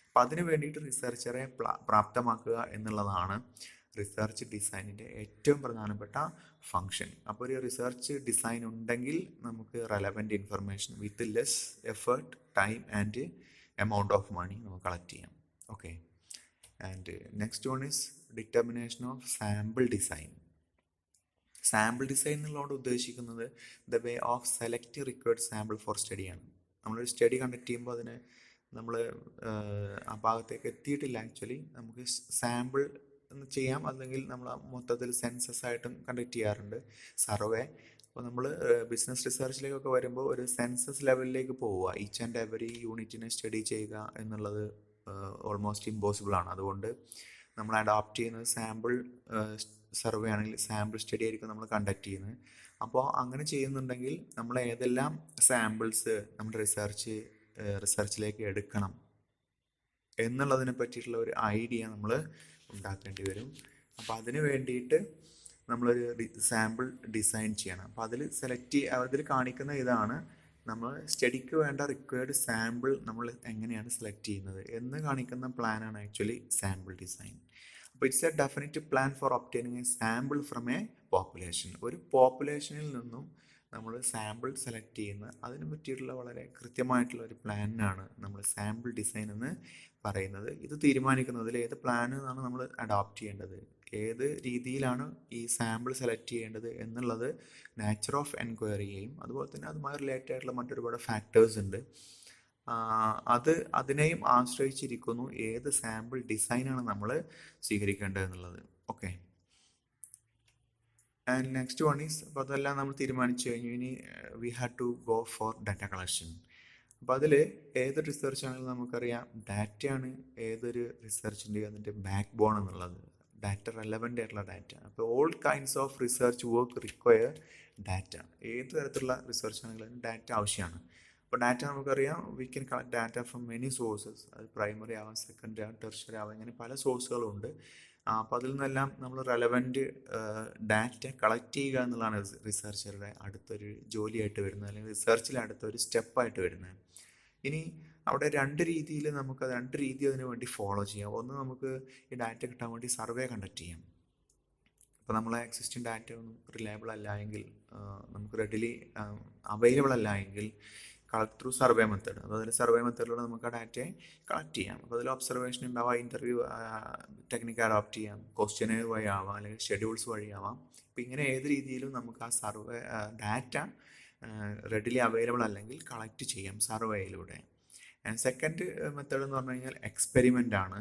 അപ്പം അതിന് വേണ്ടിയിട്ട് റിസർച്ചറെ പ്രാപ്തമാക്കുക എന്നുള്ളതാണ് റിസർച്ച് ഡിസൈനിൻ്റെ ഏറ്റവും പ്രധാനപ്പെട്ട ഫങ്ഷൻ. അപ്പോൾ ഒരു റിസർച്ച് ഡിസൈൻ ഉണ്ടെങ്കിൽ നമുക്ക് relevant information with less effort, time and amount of money നമുക്ക് കളക്ട് ചെയ്യാം. Okay, and next one is determination of sample design. Sample design എന്നുള്ളതുകൊണ്ട് ഉദ്ദേശിക്കുന്നത് the way of select required sample for സ്റ്റഡിയാണ്. നമ്മളൊരു study conduct ചെയ്യുമ്പോൾ അതിന് നമ്മൾ ആ ഭാഗത്തേക്ക് എത്തിയിട്ടില്ല, ആക്ച്വലി നമുക്ക് സാമ്പിൾ ചെയ്യാം, അല്ലെങ്കിൽ നമ്മൾ മൊത്തത്തിൽ സെൻസസ് ആയിട്ടും കണ്ടക്ട് ചെയ്യാറുണ്ട്, സർവേ. അപ്പോൾ നമ്മൾ ബിസിനസ് റിസർച്ചിലേക്കൊക്കെ വരുമ്പോൾ ഒരു സെൻസസ് ലെവലിലേക്ക് പോവുക, ഈച്ച് ആൻഡ് എവറി യൂണിറ്റിനെ സ്റ്റഡി ചെയ്യുക എന്നുള്ളത് ഓൾമോസ്റ്റ് ഇമ്പോസിബിൾ ആണ്. അതുകൊണ്ട് നമ്മൾ അഡോപ്റ്റ് ചെയ്യുന്നത് സാമ്പിൾ സർവേ ആണെങ്കിൽ സാമ്പിൾ സ്റ്റഡി ആയിരിക്കും നമ്മൾ കണ്ടക്ട് ചെയ്യുന്നത്. അപ്പോൾ അങ്ങനെ ചെയ്യുന്നുണ്ടെങ്കിൽ നമ്മൾ ഏതെല്ലാം സാമ്പിൾസ് നമ്മുടെ റിസർച്ചിലേക്ക് എടുക്കണം എന്നുള്ളതിനെ പറ്റിയിട്ടുള്ള ഒരു ഐഡിയ നമ്മൾ ഉണ്ടാക്കേണ്ടി വരും. അപ്പോൾ അതിന് വേണ്ടിയിട്ട് നമ്മളൊരു സാമ്പിൾ ഡിസൈൻ ചെയ്യണം. അപ്പോൾ അതിൽ കാണിക്കുന്ന ഇതാണ്, നമ്മൾ സ്റ്റഡിക്ക് വേണ്ട റിക്വയർഡ് സാമ്പിൾ നമ്മൾ എങ്ങനെയാണ് സെലക്ട് ചെയ്യുന്നത് എന്ന് കാണിക്കുന്ന പ്ലാനാണ് ആക്ച്വലി സാമ്പിൾ ഡിസൈൻ. അപ്പോൾ it's A definite plan for obtaining A sample from A population. ഒരു പോപ്പുലേഷനിൽ നിന്നും നമ്മൾ സാമ്പിൾ സെലക്ട് ചെയ്യുന്ന അതിനെ പറ്റിയിട്ടുള്ള വളരെ കൃത്യമായിട്ടുള്ള ഒരു പ്ലാനാണ് നമ്മൾ സാമ്പിൾ ഡിസൈൻ എന്ന് പറയുന്നത്. ഇത് തീരുമാനിക്കുന്നതിൽ ഏത് പ്ലാനാണ് നമ്മൾ അഡോപ്റ്റ് ചെയ്യേണ്ടത്, ഏത് രീതിയിലാണ് ഈ സാമ്പിൾ സെലക്ട് ചെയ്യേണ്ടത് എന്നുള്ളത് നാച്ചർ ഓഫ് എൻക്വയറിയെയും അതുപോലെ തന്നെ അതുമായി റിലേറ്റഡ് ആയിട്ടുള്ള മറ്റൊരുപാട് ഫാക്ടേഴ്സ് ഉണ്ട്. അതിനെയും ആശ്രയിച്ചിരിക്കുന്നു ഏത് സാമ്പിൾ ഡിസൈനാണ് നമ്മൾ സ്വീകരിക്കേണ്ടത് എന്നുള്ളത്. Okay, and next one is, അപ്പോൾ അതെല്ലാം നമ്മൾ തീരുമാനിച്ചു കഴിഞ്ഞു. ഇനി we have to go for data collection. അപ്പോൾ അതിൽ ഏത് റിസർച്ച് ആണെങ്കിലും നമുക്കറിയാം ഡാറ്റയാണ് ഏതൊരു റിസർച്ചിൻ്റെ അതിൻ്റെ ബാക്ക് ബോൺ എന്നുള്ളത്, ഡാറ്റ റെലവൻ്റ് ആയിട്ടുള്ള ഡാറ്റ. അപ്പോൾ all kinds of research work require data. ഏത് തരത്തിലുള്ള റിസർച്ച് ആണെങ്കിലും ഡാറ്റ ആവശ്യമാണ്. അപ്പോൾ ഡാറ്റ നമുക്കറിയാം, we can collect data from many sources. അത് പ്രൈമറി ആവാം, സെക്കൻഡറി ആവാം, ടെർഷ്യറി ആവാം, ഇങ്ങനെ പല സോഴ്സുകളുണ്ട്. അപ്പോൾ അതിൽ നിന്നെല്ലാം നമ്മൾ റെലവൻറ്റ് ഡാറ്റ കളക്ട് ചെയ്യുക എന്നുള്ളതാണ് റിസർച്ചറുടെ അടുത്തൊരു ജോലിയായിട്ട് വരുന്നത്, അല്ലെങ്കിൽ റിസർച്ചിൽ അടുത്തൊരു സ്റ്റെപ്പായിട്ട് വരുന്നത്. ഇനി അവിടെ രണ്ട് രീതി അതിന് വേണ്ടി ഫോളോ ചെയ്യാം. ഒന്ന്, നമുക്ക് ഈ ഡാറ്റ കിട്ടാൻ വേണ്ടി സർവേ കണ്ടക്ട് ചെയ്യാം. അപ്പോൾ നമ്മളെ എക്സിസ്റ്റിംഗ് ഡാറ്റ ഒന്നും റിലയബിൾ അല്ല എങ്കിൽ, നമുക്ക് റെഡിലി അവൈലബിൾ അല്ല എങ്കിൽ കളക്ട് ത്രൂ സർവേ മെത്തേഡ്, അതായത് സർവേ മെത്തേഡിലൂടെ നമുക്ക് ആ ഡാറ്റയെ കളക്ട് ചെയ്യാം. അപ്പോൾ അതിൽ ഒബ്സർവേഷൻ ഉണ്ടാവാം, ഇൻ്റർവ്യൂ ടെക്നിക്ക് അഡോപ്റ്റ് ചെയ്യാം, ക്വസ്റ്റ്യനർ വഴി ആവാം, അല്ലെങ്കിൽ ഷെഡ്യൂൾസ് വഴിയാവാം. അപ്പോൾ ഇങ്ങനെ ഏത് രീതിയിലും നമുക്ക് ആ സർവേ ഡാറ്റ റെഡിലി അവൈലബിൾ അല്ലെങ്കിൽ കളക്ട് ചെയ്യാം സർവേയിലൂടെ. ആൻഡ് സെക്കൻഡ് മെത്തേഡ് എന്ന് പറഞ്ഞു കഴിഞ്ഞാൽ എക്സ്പെരിമെൻ്റ് ആണ്.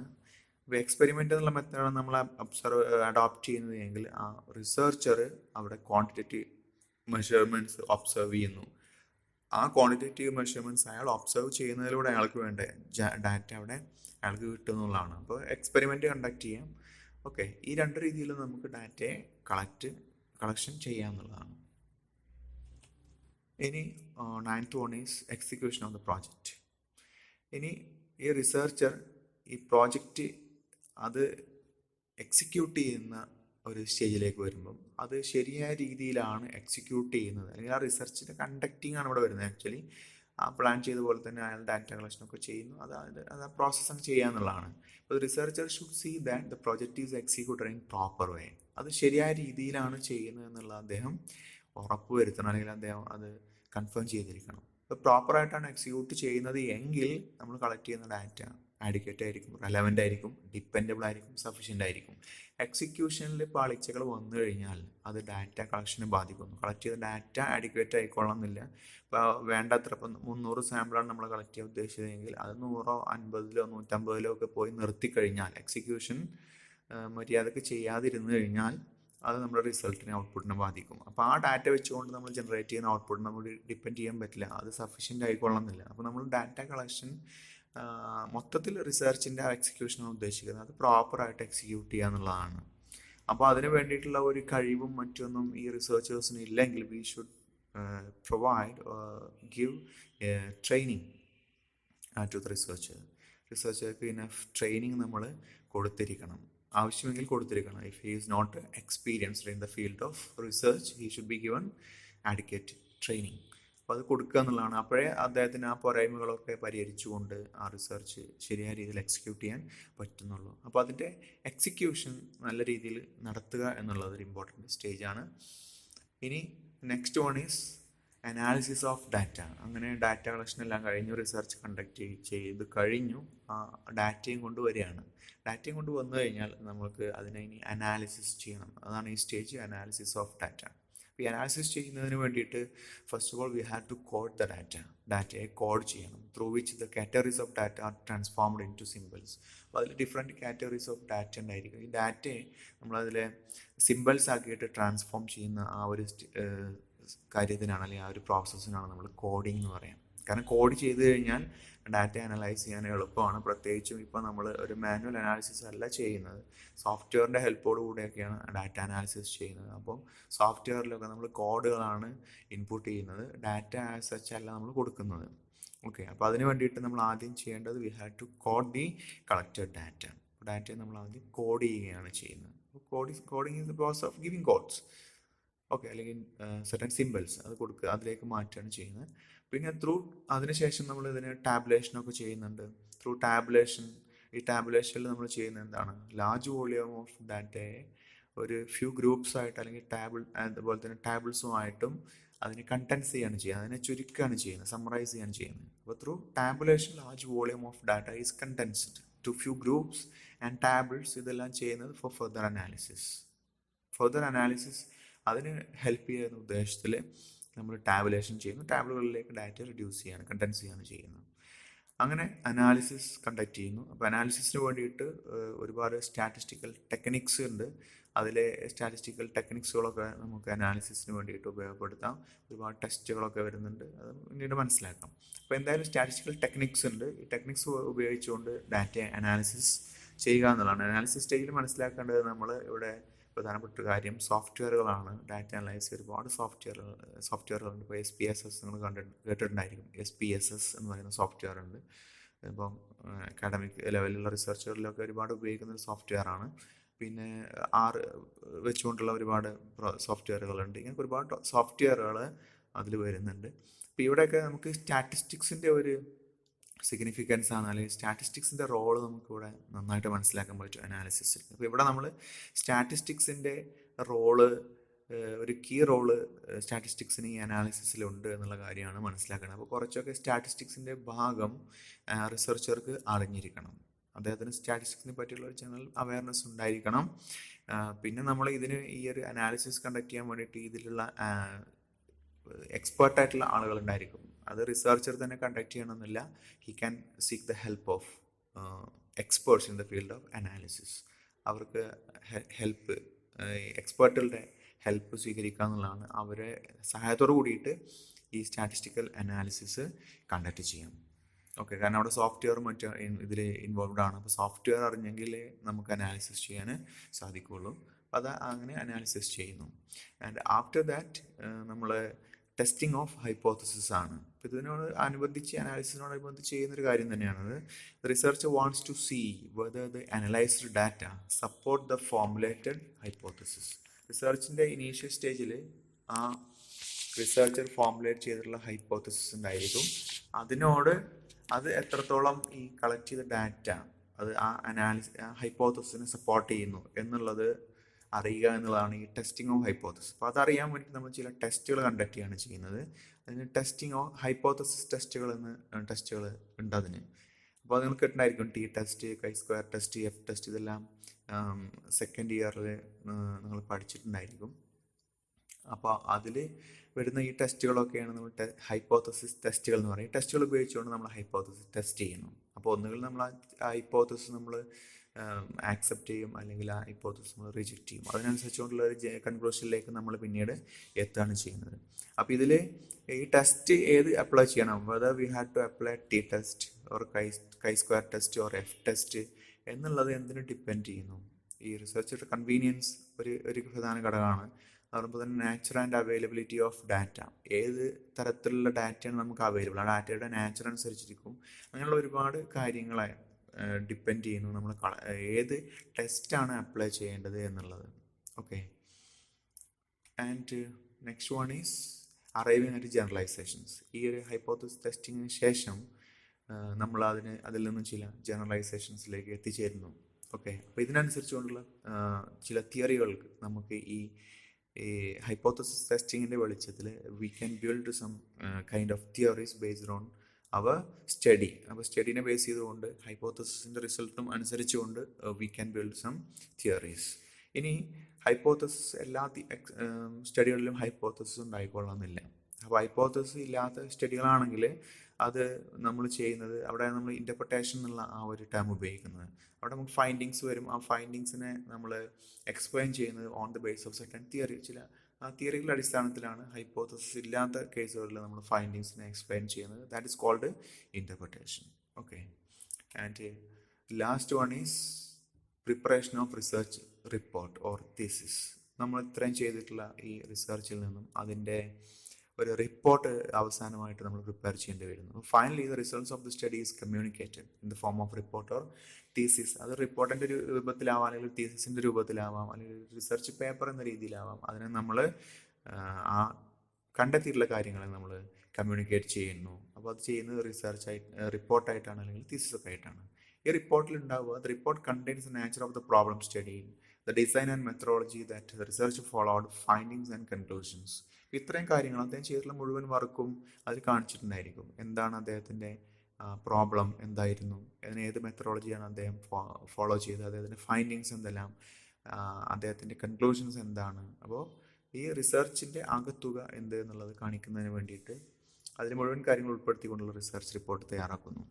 ഇപ്പോൾ എക്സ്പെരിമെൻ്റ് എന്നുള്ള മെത്തേഡാണ് നമ്മൾ അഡോപ്റ്റ് ചെയ്യുന്നത് എങ്കിൽ, ആ റിസർച്ചർ അവിടെ ക്വാണ്ടിറ്റേറ്റീവ് മെഷർമെൻറ്റ്സ് ഒബ്സർവ് ചെയ്യുന്നു. ആ ക്വാണ്ടിറ്റേറ്റീവ് മെഷർമെൻറ്റ്സ് അയാൾ ഒബ്സർവ് ചെയ്യുന്നതിലൂടെ അയാൾക്ക് വേണ്ട ഡാറ്റ അവിടെ അയാൾക്ക് കിട്ടുന്നതാണ്. അപ്പോൾ എക്സ്പെരിമെൻ്റ് കണ്ടക്ട് ചെയ്യാം. ഓക്കെ, ഈ രണ്ട് രീതിയിലും നമുക്ക് ഡാറ്റയെ കളക്ഷൻ ചെയ്യാമെന്നുള്ളതാണ്. ഇനി 9th one is execution of the project. ഇനി ഈ റിസർച്ചർ ഈ പ്രോജക്റ്റ് അത് എക്സിക്യൂട്ട് ചെയ്യുന്ന ഒരു സ്റ്റേജിലേക്ക് വരുമ്പം അത് ശരിയായ രീതിയിലാണ് എക്സിക്യൂട്ട് ചെയ്യുന്നത്, അല്ലെങ്കിൽ ആ റിസർച്ചിൻ്റെ കണ്ടക്റ്റിംഗ് ആണ് ഇവിടെ വരുന്നത്. ആക്ച്വലി ആ പ്ലാൻ ചെയ്ത പോലെ തന്നെ അയാൾ ഡാറ്റ കളക്ഷനൊക്കെ ചെയ്യുന്നു, അത് ആ പ്രോസസ്സ് ചെയ്യുക എന്നുള്ളതാണ്. അപ്പോൾ researcher should see that the project is executed in proper way. അത് ശരിയായ രീതിയിലാണ് ചെയ്യുന്നത് എന്നുള്ള അദ്ദേഹം ഉറപ്പ് വരുത്തണം, അല്ലെങ്കിൽ അദ്ദേഹം അത് കൺഫേം ചെയ്തിരിക്കണം. ഇപ്പോൾ പ്രോപ്പറായിട്ടാണ് എക്സിക്യൂട്ട് ചെയ്യുന്നത് എങ്കിൽ നമ്മൾ കളക്ട് ചെയ്യുന്ന ഡാറ്റ ആഡിക്വേറ്റ് ആയിരിക്കും, റെലവൻ്റ് ആയിരിക്കും, ഡിപ്പെൻഡബിൾ ആയിരിക്കും, സഫീഷ്യൻ്റ് ആയിരിക്കും. എക്സിക്യൂഷനിൽ പാളിച്ചകൾ വന്നു കഴിഞ്ഞാൽ അത് ഡാറ്റ കളക്ഷനെ ബാധിക്കുന്നു. കളക്ട് ചെയ്ത ഡാറ്റ ആഡിക്വേറ്റ് ആയിക്കൊള്ളണമെന്നില്ല. ഇപ്പോൾ വേണ്ടത്ര, ഇപ്പം 300 സാമ്പിളാണ് നമ്മൾ കളക്ട് ചെയ്യാൻ ഉദ്ദേശിച്ചതെങ്കിൽ അത് 100, 50, 150 ഒക്കെ പോയി നിർത്തിക്കഴിഞ്ഞാൽ, എക്സിക്യൂഷൻ മര്യാദക്ക് ചെയ്യാതിരുന്നു കഴിഞ്ഞാൽ അത് നമ്മുടെ റിസൾട്ടിനെ, ഔട്ട്പുട്ടിനെ ബാധിക്കും. അപ്പോൾ ആ ഡാറ്റ വെച്ചുകൊണ്ട് നമ്മൾ ജനറേറ്റ് ചെയ്യുന്ന ഔട്ട്പുട്ട് നമ്മൾ ഡിപ്പെൻഡ് ചെയ്യാൻ പറ്റില്ല, അത് സഫീഷ്യൻ്റ് ആയിക്കൊള്ളണമെന്നില്ല. അപ്പോൾ നമ്മൾ ഡാറ്റ കളക്ഷൻ മൊത്തത്തിൽ റിസർച്ചിൻ്റെ എക്സിക്യൂഷനാണ് ഉദ്ദേശിക്കുന്നത്, അത് പ്രോപ്പറായിട്ട് എക്സിക്യൂട്ട് ചെയ്യുക എന്നുള്ളതാണ്. അപ്പോൾ അതിന് വേണ്ടിയിട്ടുള്ള ഒരു കഴിവും മറ്റൊന്നും ഈ റിസർച്ചേഴ്സിന് ഇല്ലെങ്കിൽ we should give training to the റിസർച്ചർക്ക് ഇനഫ് ട്രെയിനിങ് നമ്മൾ കൊടുത്തിരിക്കണം, ആവശ്യമെങ്കിൽ കൊടുത്തിരിക്കണം. If he is not experienced in the field of research, he should be given adequate training. അപ്പോൾ അത് കൊടുക്കുക എന്നുള്ളതാണ്. അപ്പോഴേ അദ്ദേഹത്തിന് ആ പോരായ്മകളൊക്കെ പരിഹരിച്ചുകൊണ്ട് ആ റിസർച്ച് ശരിയായ രീതിയിൽ എക്സിക്യൂട്ട് ചെയ്യാൻ പറ്റുന്നുള്ളൂ. അപ്പോൾ അതിൻ്റെ എക്സിക്യൂഷൻ നല്ല രീതിയിൽ നടത്തുക എന്നുള്ളത് ഒരു ഇമ്പോർട്ടൻറ്റ് സ്റ്റേജാണ്. ഇനി next one is analysis of data. അങ്ങനെ ഡാറ്റ കളക്ഷൻ എല്ലാം കഴിഞ്ഞു, റിസർച്ച് കണ്ടക്ട് ചെയ്ത് കഴിഞ്ഞു, ആ ഡാറ്റയും കൊണ്ട് വരികയാണ്. ഡാറ്റയും കൊണ്ട് വന്നു കഴിഞ്ഞാൽ നമുക്ക് അതിനെ ഇനി അനാലിസിസ് ചെയ്യണം. അതാണ് ഈ സ്റ്റേജ്, അനാലിസിസ് ഓഫ് ഡാറ്റ. ഈ അനാലിസിസ് ചെയ്യുന്നതിന് വേണ്ടിയിട്ട് first of all we have to code the ഡാറ്റയെ കോഡ് ചെയ്യണം, through which the categories of data are transformed into symbols. അപ്പോൾ അതിൽ ഡിഫറെൻറ്റ് കാറ്റഗറീസ് ഓഫ് ഡാറ്റ ഉണ്ടായിരിക്കും. ഈ ഡാറ്റയെ നമ്മളതിലെ സിമ്പിൾസ് ആക്കിയിട്ട് ട്രാൻസ്ഫോം ചെയ്യുന്ന ആ ഒരു കാര്യത്തിനാണ്, അല്ലെങ്കിൽ ആ ഒരു പ്രോസസ്സിനാണ് നമ്മൾ കോഡിംഗ് എന്ന് പറയാം. കാരണം കോഡ് ചെയ്ത് കഴിഞ്ഞാൽ ഡാറ്റ അനലൈസ് ചെയ്യാൻ എളുപ്പമാണ്. പ്രത്യേകിച്ചും ഇപ്പോൾ നമ്മൾ ഒരു മാനുവൽ അനാലിസിസ് അല്ല ചെയ്യുന്നത്, സോഫ്റ്റ്വെയറിൻ്റെ ഹെൽപ്പോട് കൂടിയൊക്കെയാണ് ഡാറ്റ അനാലിസിസ് ചെയ്യുന്നത്. അപ്പോൾ സോഫ്റ്റ്വെയറിലൊക്കെ നമ്മൾ കോഡുകളാണ് ഇൻപുട്ട് ചെയ്യുന്നത്, ഡാറ്റ ആസ് സച്ച് അല്ല നമ്മൾ കൊടുക്കുന്നത്. ഓക്കെ, അപ്പോൾ അതിന് വേണ്ടിയിട്ട് നമ്മൾ ആദ്യം ചെയ്യേണ്ടത് we have to code the collected ഡാറ്റയെ നമ്മൾ ആദ്യം കോഡ് ചെയ്യുകയാണ് ചെയ്യുന്നത്. Coding is the process of giving codes. Okay, അല്ലെങ്കിൽ സെർട്ടൻ സിമ്പിൾസ് അത് കൊടുക്കുക, അതിലേക്ക് മാറ്റുകയാണ് ചെയ്യുന്നത്. പിന്നെ അതിനുശേഷം നമ്മൾ ഇതിന് ടാബുലേഷനൊക്കെ ചെയ്യുന്നുണ്ട്. ത്രൂ ടാബുലേഷൻ, ഈ ടാബുലേഷനിൽ നമ്മൾ ചെയ്യുന്നത് എന്താണ്, ലാർജ് വോളിയം ഓഫ് ഡാറ്റയെ ഒരു ഫ്യൂ ഗ്രൂപ്പ്സ് ആയിട്ട്, അല്ലെങ്കിൽ അതുപോലെ തന്നെ ടാബിൾസുമായിട്ടും അതിനെ കണ്ടൻസ് ചെയ്യാണ് ചെയ്യുന്നത്, അതിനെ ചുരുക്കുകയാണ് ചെയ്യുന്നത്, സമ്മറൈസ് ചെയ്യാണ് ചെയ്യുന്നത്. അപ്പോൾ through tabulation large volume of data is condensed to few groups and tables. ഇതെല്ലാം ചെയ്യുന്നത് ഫോർ ഫർദർ അനാലിസിസ്. അതിന് ഹെൽപ്പ് ചെയ്യുന്ന ഉദ്ദേശത്തിൽ നമ്മൾ ടാബുലേഷൻ ചെയ്യുന്നു, ടാബിളുകളിലേക്ക് ഡാറ്റ കണ്ടൻസ് ചെയ്യാണ് ചെയ്യുന്നത്. അങ്ങനെ അനാലിസിസ് കണ്ടക്ട് ചെയ്യുന്നു. അപ്പോൾ അനാലിസിസിന് വേണ്ടിയിട്ട് ഒരുപാട് സ്റ്റാറ്റിസ്റ്റിക്കൽ ടെക്നിക്സ് ഉണ്ട്. അതിലെ സ്റ്റാറ്റിസ്റ്റിക്കൽ ടെക്നിക്സുകളൊക്കെ നമുക്ക് അനാലിസിസിന് വേണ്ടിയിട്ട് ഉപയോഗപ്പെടുത്താം. ഒരുപാട് ടെസ്റ്റുകളൊക്കെ വരുന്നുണ്ട്, അത് പിന്നീട് മനസ്സിലാക്കാം. അപ്പോൾ എന്തായാലും സ്റ്റാറ്റിസ്റ്റിക്കൽ ടെക്നിക്സ് ഉണ്ട്. ഈ ടെക്നിക്സ് ഉപയോഗിച്ചുകൊണ്ട് ഡാറ്റ അനാലിസിസ് ചെയ്യുക എന്നുള്ളതാണ്. അനാലിസിസ് സ്റ്റേജിൽ മനസ്സിലാക്കേണ്ടത് നമ്മൾ ഇവിടെ പ്രധാനപ്പെട്ട കാര്യം സോഫ്റ്റ്വെയറുകളാണ്. ഡാറ്റ അനലൈസ് ഒരുപാട് സോഫ്റ്റ്വെയറുകളുണ്ട്. ഇപ്പോൾ SPSS നിങ്ങൾ കേട്ടിട്ടുണ്ടായിരിക്കും. SPSS എന്ന് പറയുന്ന സോഫ്റ്റ്വെയർ ഉണ്ട്. ഇപ്പം അക്കാഡമിക് ലെവലിലുള്ള റിസർച്ചുകളിലൊക്കെ ഒരുപാട് ഉപയോഗിക്കുന്ന ഒരു സോഫ്റ്റ്വെയർ ആണ്. പിന്നെ ആർ വെച്ചുകൊണ്ടുള്ള ഒരുപാട് സോഫ്റ്റ്വെയറുകളുണ്ട്. ഇങ്ങനെ ഒരുപാട് സോഫ്റ്റ്വെയറുകൾ അതിൽ വരുന്നുണ്ട്. അപ്പോൾ ഇവിടെയൊക്കെ നമുക്ക് സ്റ്റാറ്റിസ്റ്റിക്സിൻ്റെ ഒരു സിഗ്നിഫിക്കൻസ് ആണ്, അല്ലെങ്കിൽ സ്റ്റാറ്റിസ്റ്റിക്സിൻ്റെ റോള് നമുക്കിവിടെ നന്നായിട്ട് മനസ്സിലാക്കാൻ പറ്റും അനാലിസിസിൽ. അപ്പോൾ ഇവിടെ നമ്മൾ സ്റ്റാറ്റിസ്റ്റിക്സിൻ്റെ റോള്, ഒരു കീ റോള് സ്റ്റാറ്റിസ്റ്റിക്സിന് ഈ അനാലിസിസിലുണ്ട് എന്നുള്ള കാര്യമാണ് മനസ്സിലാക്കുന്നത്. അപ്പോൾ കുറച്ചൊക്കെ സ്റ്റാറ്റിസ്റ്റിക്സിൻ്റെ ഭാഗം റിസർച്ചർക്ക് അറിഞ്ഞിരിക്കണം. അദ്ദേഹത്തിന് സ്റ്റാറ്റിസ്റ്റിക്സിനെ പറ്റിയുള്ള ഒരു ജനറൽ അവയർനെസ് ഉണ്ടായിരിക്കണം. പിന്നെ നമ്മൾ ഇതിന് ഈ ഒരു അനാലിസിസ് കണ്ടക്ട് ചെയ്യാൻ വേണ്ടിയിട്ട് ഇതിലുള്ള എക്സ്പേർട്ടായിട്ടുള്ള ആളുകളുണ്ടായിരിക്കും. അത് റിസർച്ചർ തന്നെ കണ്ടക്ട് ചെയ്യണമെന്നില്ല. He can seek the help of experts in the field of analysis. അവർക്ക് ഹെൽപ്പ്, എക്സ്പേർട്ടുകളുടെ ഹെൽപ്പ് സ്വീകരിക്കുക എന്നുള്ളതാണ്. അവരെ സഹായത്തോടു കൂടിയിട്ട് ഈ സ്റ്റാറ്റിസ്റ്റിക്കൽ അനാലിസിസ് കണ്ടക്ട് ചെയ്യാം. ഓക്കെ, കാരണം അവിടെ സോഫ്റ്റ്വെയർ മറ്റും ഇതിൽ ഇൻവോൾവ് ആണ്. അപ്പോൾ സോഫ്റ്റ്വെയർ അറിഞ്ഞെങ്കിൽ നമുക്ക് അനാലിസിസ് ചെയ്യാൻ സാധിക്കുകയുള്ളൂ. അത് അങ്ങനെ അനാലിസിസ് ചെയ്യുന്നു. ആൻഡ് ആഫ്റ്റർ ദാറ്റ് നമ്മൾ ടെസ്റ്റിംഗ് ഓഫ് ഹൈപ്പോത്തസിസ് ആണ്. അപ്പോൾ ഇതിനോട് അനുബന്ധിച്ച്, അനാലിസിസിനോടനുബന്ധിച്ച് ചെയ്യുന്നൊരു കാര്യം തന്നെയാണത്. Research wants to see whether the analysed data support the formulated hypothesis. റിസർച്ചിൻ്റെ ഇനീഷ്യൽ സ്റ്റേജിൽ ആ റിസർച്ചർ ഫോർമുലേറ്റ് ചെയ്തിട്ടുള്ള ഹൈപ്പോത്തസിസ് ഉണ്ടായിരിക്കും. അത് എത്രത്തോളം ഈ കളക്ട് ചെയ്ത ഡാറ്റ അത് ആ ഹൈപ്പോത്തസിസിനെ സപ്പോർട്ട് ചെയ്യുന്നു എന്നുള്ളത് അറിയുക എന്നുള്ളതാണ് ഈ ടെസ്റ്റിംഗ് ഓഫ് ഹൈപ്പോത്തസിസ്. അപ്പോൾ അതറിയാൻ വേണ്ടി നമ്മൾ ചില ടെസ്റ്റുകൾ കണ്ടക്ട് ചെയ്യാണ് ചെയ്യുന്നത്. അതിന് ടെസ്റ്റിംഗ് ഓഫ് ഹൈപ്പോത്തസിസ് ടെസ്റ്റുകൾ ഉണ്ട് അതിന്. അപ്പോൾ അത് നിങ്ങൾക്ക് ഉണ്ടായിരിക്കും ടി ടെസ്റ്റ്, കൈ സ്ക്വയർ ടെസ്റ്റ്, എഫ് ടെസ്റ്റ്, ഇതെല്ലാം സെക്കൻഡ് ഇയറിൽ നിങ്ങൾ പഠിച്ചിട്ടുണ്ടായിരിക്കും. അപ്പോൾ അതിൽ വരുന്ന ഈ ടെസ്റ്റുകളൊക്കെയാണ് നമ്മൾ ഹൈപ്പോത്തസിസ് ടെസ്റ്റുകൾ എന്ന് പറയും. ടെസ്റ്റുകൾ ഉപയോഗിച്ചുകൊണ്ട് നമ്മൾ ഹൈപ്പോത്തസിസ് ടെസ്റ്റ് ചെയ്യുന്നു. അപ്പോൾ ഒന്നുകിൽ നമ്മൾ ആ ഹൈപ്പോത്തസിസ് നമ്മൾ ആക്സെപ്റ്റ് ചെയ്യും, അല്ലെങ്കിൽ ആ ഹൈപ്പോത്തസിസ് നമ്മൾ റിജക്റ്റ് ചെയ്യും. അതിനനുസരിച്ചുകൊണ്ടുള്ള ഒരു കൺക്ലൂഷനിലേക്ക് നമ്മൾ പിന്നീട് എത്തുകയാണ് ചെയ്യുന്നത്. അപ്പോൾ ഇതിൽ ഈ ടെസ്റ്റ് ഏത് അപ്ലൈ ചെയ്യണം, whether we had to apply t test or chi square test or F test എന്നുള്ളത് എന്തിന് ഡിപ്പെൻഡ് ചെയ്യുന്നു? ഈ റിസർച്ചറുടെ കൺവീനിയൻസ് ഒരു പ്രധാന ഘടകമാണ്. അതുപോലെ തന്നെ nature and availability of data, ഏത് തരത്തിലുള്ള ഡാറ്റയാണ് നമുക്ക് അവൈലബിൾ, ആ ഡാറ്റയുടെ നാച്ചർ അനുസരിച്ചിരിക്കും. അങ്ങനെയുള്ള ഒരുപാട് കാര്യങ്ങളെ ഡിപ്പെൻഡ് ചെയ്യുന്നു നമ്മൾ ഏത് ടെസ്റ്റാണ് അപ്ലൈ ചെയ്യേണ്ടത് എന്നുള്ളത്. Okay, and next one is arriving at generalisations. ഈ ഒരു ഹൈപ്പോത്തസിസ് ടെസ്റ്റിങ്ങിന് ശേഷം നമ്മൾ അതിൽ നിന്നും ചില ജനറലൈസേഷൻസിലേക്ക് എത്തിച്ചേരുന്നു. ഓക്കെ, അപ്പോൾ ഇതിനനുസരിച്ചുകൊണ്ടുള്ള ചില തിയറികൾക്ക് നമുക്ക് ഈ ഹൈപ്പോത്തസിസ് ടെസ്റ്റിങ്ങിൻ്റെ വെളിച്ചത്തിൽ we can build some kind of theories based on our study. അപ്പോൾ സ്റ്റഡീനെ ബേസ് ചെയ്തുകൊണ്ട് ഹൈപ്പോത്തസിസിൻ്റെ റിസൾട്ടും അനുസരിച്ചുകൊണ്ട് we can build some theories. ഇനി ഹൈപ്പോത്തസിസ് എല്ലാ സ്റ്റഡികളിലും ഹൈപ്പോത്തസിസ് ഉണ്ടായിക്കൊള്ളണമെന്നില്ല. അപ്പോൾ ഹൈപ്പോത്തസിസ് ഇല്ലാത്ത സ്റ്റഡികളാണെങ്കിൽ അത് നമ്മൾ ചെയ്യുന്നത്, അവിടെ നമ്മൾ ഇൻ്റർപ്രിട്ടേഷൻ എന്നുള്ള ആ ഒരു ടേം ഉപയോഗിക്കുന്നത്. അവിടെ നമുക്ക് ഫൈൻഡിങ്സ് വരും. ആ ഫൈൻഡിങ്സിനെ നമ്മൾ എക്സ്പ്ലെയിൻ ചെയ്യുന്നത് on the base of certain theory. ആ തിയറികളുടെ അടിസ്ഥാനത്തിലാണ് ഹൈപ്പോത്തസിസ് ഇല്ലാത്ത കേസുകളിൽ നമ്മൾ ഫൈൻഡിങ്സിനെ എക്സ്പ്ലെയിൻ ചെയ്യുന്നത്. That is called interpretation. Okay, and last one is preparation of research report or thesis. നമ്മൾ ഇത്രയും ചെയ്തിട്ടുള്ള ഈ റിസർച്ചിൽ നിന്നും അതിൻ്റെ ഒരു റിപ്പോർട്ട് അവസാനമായിട്ട് നമ്മൾ പ്രിപ്പയർ ചെയ്യേണ്ടി വരുന്നു. Finally the results of the study is communicated in the form of report or thesis. അത് റിപ്പോർട്ടിൻ്റെ ഒരു രൂപത്തിലാവാം, അല്ലെങ്കിൽ തീസിസിൻ്റെ രൂപത്തിലാവാം, അല്ലെങ്കിൽ റിസർച്ച് പേപ്പർ എന്ന രീതിയിലാവാം. അതിനെ നമ്മൾ ആ കണ്ടെത്തിയിട്ടുള്ള കാര്യങ്ങളെ നമ്മൾ കമ്മ്യൂണിക്കേറ്റ് ചെയ്യുന്നു. അപ്പോൾ അത് ചെയ്യുന്നത് റിപ്പോർട്ടായിട്ടാണ്, അല്ലെങ്കിൽ തീസിസൊക്കെ ആയിട്ടാണ്. ഈ റിപ്പോർട്ടിൽ ഉണ്ടാവുക, the report contains the nature of the problem study, the design and methodology that the research followed, findings and conclusions. ഇത്രയും കാര്യങ്ങൾ അദ്ദേഹം ചെയ്തിട്ടുള്ള മുഴുവൻ വർക്കും അതിൽ കാണിച്ചിട്ടുണ്ടായിരിക്കും. എന്താണ് അദ്ദേഹത്തിൻ്റെ പ്രോബ്ലം എന്തായിരുന്നു, അതിന് ഏത് മെത്തഡോളജിയാണ് അദ്ദേഹം ഫോളോ ചെയ്തത്, അദ്ദേഹത്തിൻ്റെ ഫൈൻഡിങ്സ് എന്തെല്ലാം, അദ്ദേഹത്തിൻ്റെ കൺക്ലൂഷൻസ് എന്താണ്. അപ്പോൾ ഈ റിസർച്ചിൻ്റെ ആകത്തുക എന്ത് എന്നുള്ളത് കാണിക്കുന്നതിന് വേണ്ടിയിട്ട് അതിന് മുഴുവൻ കാര്യങ്ങൾ ഉൾപ്പെടുത്തിക്കൊണ്ടുള്ള റിസർച്ച് റിപ്പോർട്ട് തയ്യാറാക്കുന്നു.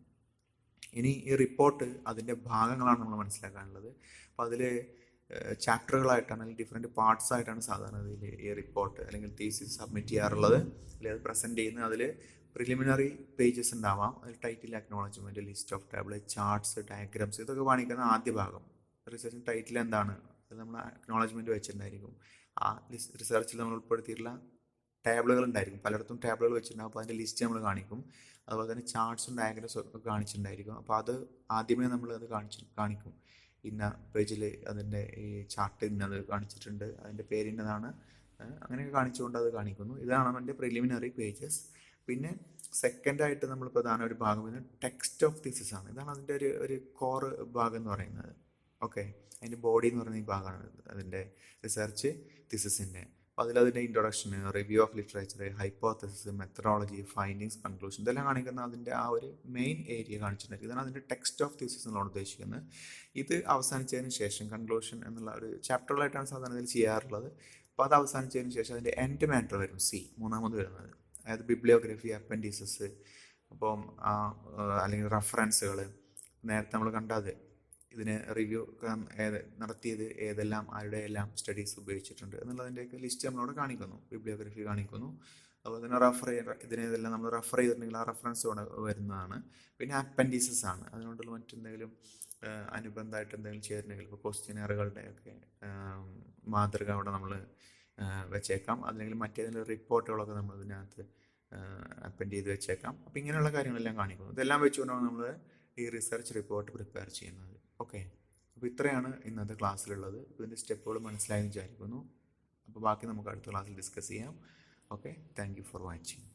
ഇനി ഈ റിപ്പോർട്ട് അതിൻ്റെ ഭാഗങ്ങളാണ് നമ്മൾ മനസ്സിലാക്കാനുള്ളത്. അപ്പോൾ അതിൽ ചാപ്റ്ററുകളായിട്ടാണ്, അല്ലെങ്കിൽ ഡിഫറെൻറ്റ് പാർട്സ് ആയിട്ടാണ് സാധാരണ ഇതിൽ ഈ റിപ്പോർട്ട് അല്ലെങ്കിൽ തീസിസ് സബ്മിറ്റ് ചെയ്യാറുള്ളത്, അല്ലെങ്കിൽ അത് പ്രസൻറ്റ് ചെയ്യുന്നത്. അതിൽ പ്രിലിമിനറി പേജസ് ഉണ്ടാവാം, അതിൽ title, acknowledgement, list of table, charts, diagrams, ഇതൊക്കെ കാണിക്കുന്ന ആദ്യ ഭാഗം. റിസർച്ചിൻ്റെ ടൈറ്റിൽ എന്താണ്, അത് നമ്മൾ അക്നോളജ്മെൻറ്റ് വെച്ചിട്ടുണ്ടായിരിക്കും. ആ റിസർച്ചിൽ നമ്മൾ ഉൾപ്പെടുത്തിയിട്ടുള്ള ടേബിളുകൾ ഉണ്ടായിരിക്കും, പലയിടത്തും ടേബിളുകൾ വെച്ചിട്ടുണ്ടാകും. അപ്പോൾ അതിൻ്റെ ലിസ്റ്റ് നമ്മൾ കാണിക്കും. അതുപോലെ തന്നെ ചാർട്ട്സും ഡയഗ്രാംസും ഒക്കെ കാണിച്ചിട്ടുണ്ടായിരിക്കും. അപ്പോൾ അത് ആദ്യമേ നമ്മൾ അത് കാണിക്കും. ഇന്ന പേജിൽ അതിൻ്റെ ഈ ചാർട്ട് ഇന്നത് കാണിച്ചിട്ടുണ്ട്, അതിൻ്റെ പേരിന്നതാണ്, അങ്ങനെയൊക്കെ കാണിച്ചുകൊണ്ട് അത് കാണിക്കുന്നു. ഇതാണ് അതിൻ്റെ പ്രിലിമിനറി പേജസ്. പിന്നെ സെക്കൻഡായിട്ട് നമ്മൾ പ്രധാന ഒരു ഭാഗം വരുന്നത് ടെക്സ്റ്റ് ഓഫ് തീസിസ് ആണ്. ഇതാണ് അതിൻ്റെ ഒരു കോർ ഭാഗം എന്ന് പറയുന്നത്. ഓക്കെ, അതിൻ്റെ ബോഡി എന്ന് പറയുന്ന ഈ ഭാഗമാണ് അതിൻ്റെ റിസർച്ച് തീസിസിൻ്റെ. അപ്പോൾ അതിലതിൻ്റെ introduction, review of literature, hypothesis, methodology, findings, conclusion, ഇതെല്ലാം കാണിക്കുന്ന അതിൻ്റെ ആ ഒരു മെയിൻ ഏരിയ കാണിച്ചിട്ടുണ്ട്. ഇതാണ് അതിൻ്റെ ടെക്സ്റ്റ് ഓഫ് തീസിസ് എന്നാണ് ഉദ്ദേശിക്കുന്നത്. ഇത് അവസാനിച്ചതിന് ശേഷം കൺക്ലൂഷൻ എന്നുള്ള ഒരു ചാപ്റ്ററുകളായിട്ടാണ് സാധാരണ ഇതിൽ ചെയ്യാറുള്ളത്. അപ്പോൾ അത് അവസാനിച്ചതിന് ശേഷം അതിൻ്റെ എൻഡ് മാറ്റർ വരും, സി, മൂന്നാമത് വരുന്നത്. അതായത് ബിബ്ലിയോഗ്രഫി, അപ്പൻഡിസസ്, അപ്പം അല്ലെങ്കിൽ റഫറൻസുകൾ, നേരത്തെ നമ്മൾ കണ്ടത് ഇതിന് റിവ്യൂ നടത്തിയത് ഏതെല്ലാം, ആരുടെ എല്ലാം സ്റ്റഡീസ് ഉപയോഗിച്ചിട്ടുണ്ട് എന്നുള്ളതിൻ്റെയൊക്കെ ലിസ്റ്റ് നമ്മളവിടെ കാണിക്കുന്നു. ബിബ്ലിയോഗ്രഫി കാണിക്കുന്നു. അതുപോലെ തന്നെ ഇതിനെല്ലാം നമ്മൾ റെഫർ ചെയ്തിട്ടുണ്ടെങ്കിൽ ആ റെഫറൻസ് വരുന്നതാണ്. പിന്നെ അപ്പൻഡിസസ് ആണ്, അതിനോടുള്ള മറ്റെന്തെങ്കിലും അനുബന്ധമായിട്ട് എന്തെങ്കിലും ചെയ്തിട്ടുണ്ടെങ്കിൽ, ഇപ്പോൾ ക്വസ്റ്റ്യനറുകളുടെയൊക്കെ മാതൃക അവിടെ നമ്മൾ വെച്ചേക്കാം. അല്ലെങ്കിൽ മറ്റേതെങ്കിലും റിപ്പോർട്ടുകളൊക്കെ നമ്മൾ ഇതിനകത്ത് അപ്പൻഡ് ചെയ്ത് വെച്ചേക്കാം. അപ്പോൾ ഇങ്ങനെയുള്ള കാര്യങ്ങളെല്ലാം കാണിക്കുന്നു. ഇതെല്ലാം വെച്ചുകൊണ്ടാണ് നമ്മൾ ഈ റിസർച്ച് റിപ്പോർട്ട് പ്രിപ്പയർ ചെയ്യുന്നത്. ഓക്കെ, അപ്പോൾ ഇത്രയാണ് ഇന്നത്തെ ക്ലാസ്സിലുള്ളത്. ഇതിൻ്റെ സ്റ്റെപ്പുകൾ മനസ്സിലായെന്ന് വിചാരിക്കുന്നു. അപ്പോൾ ബാക്കി നമുക്ക് അടുത്ത ക്ലാസ്സിൽ ഡിസ്കസ് ചെയ്യാം. Okay, thank you for watching.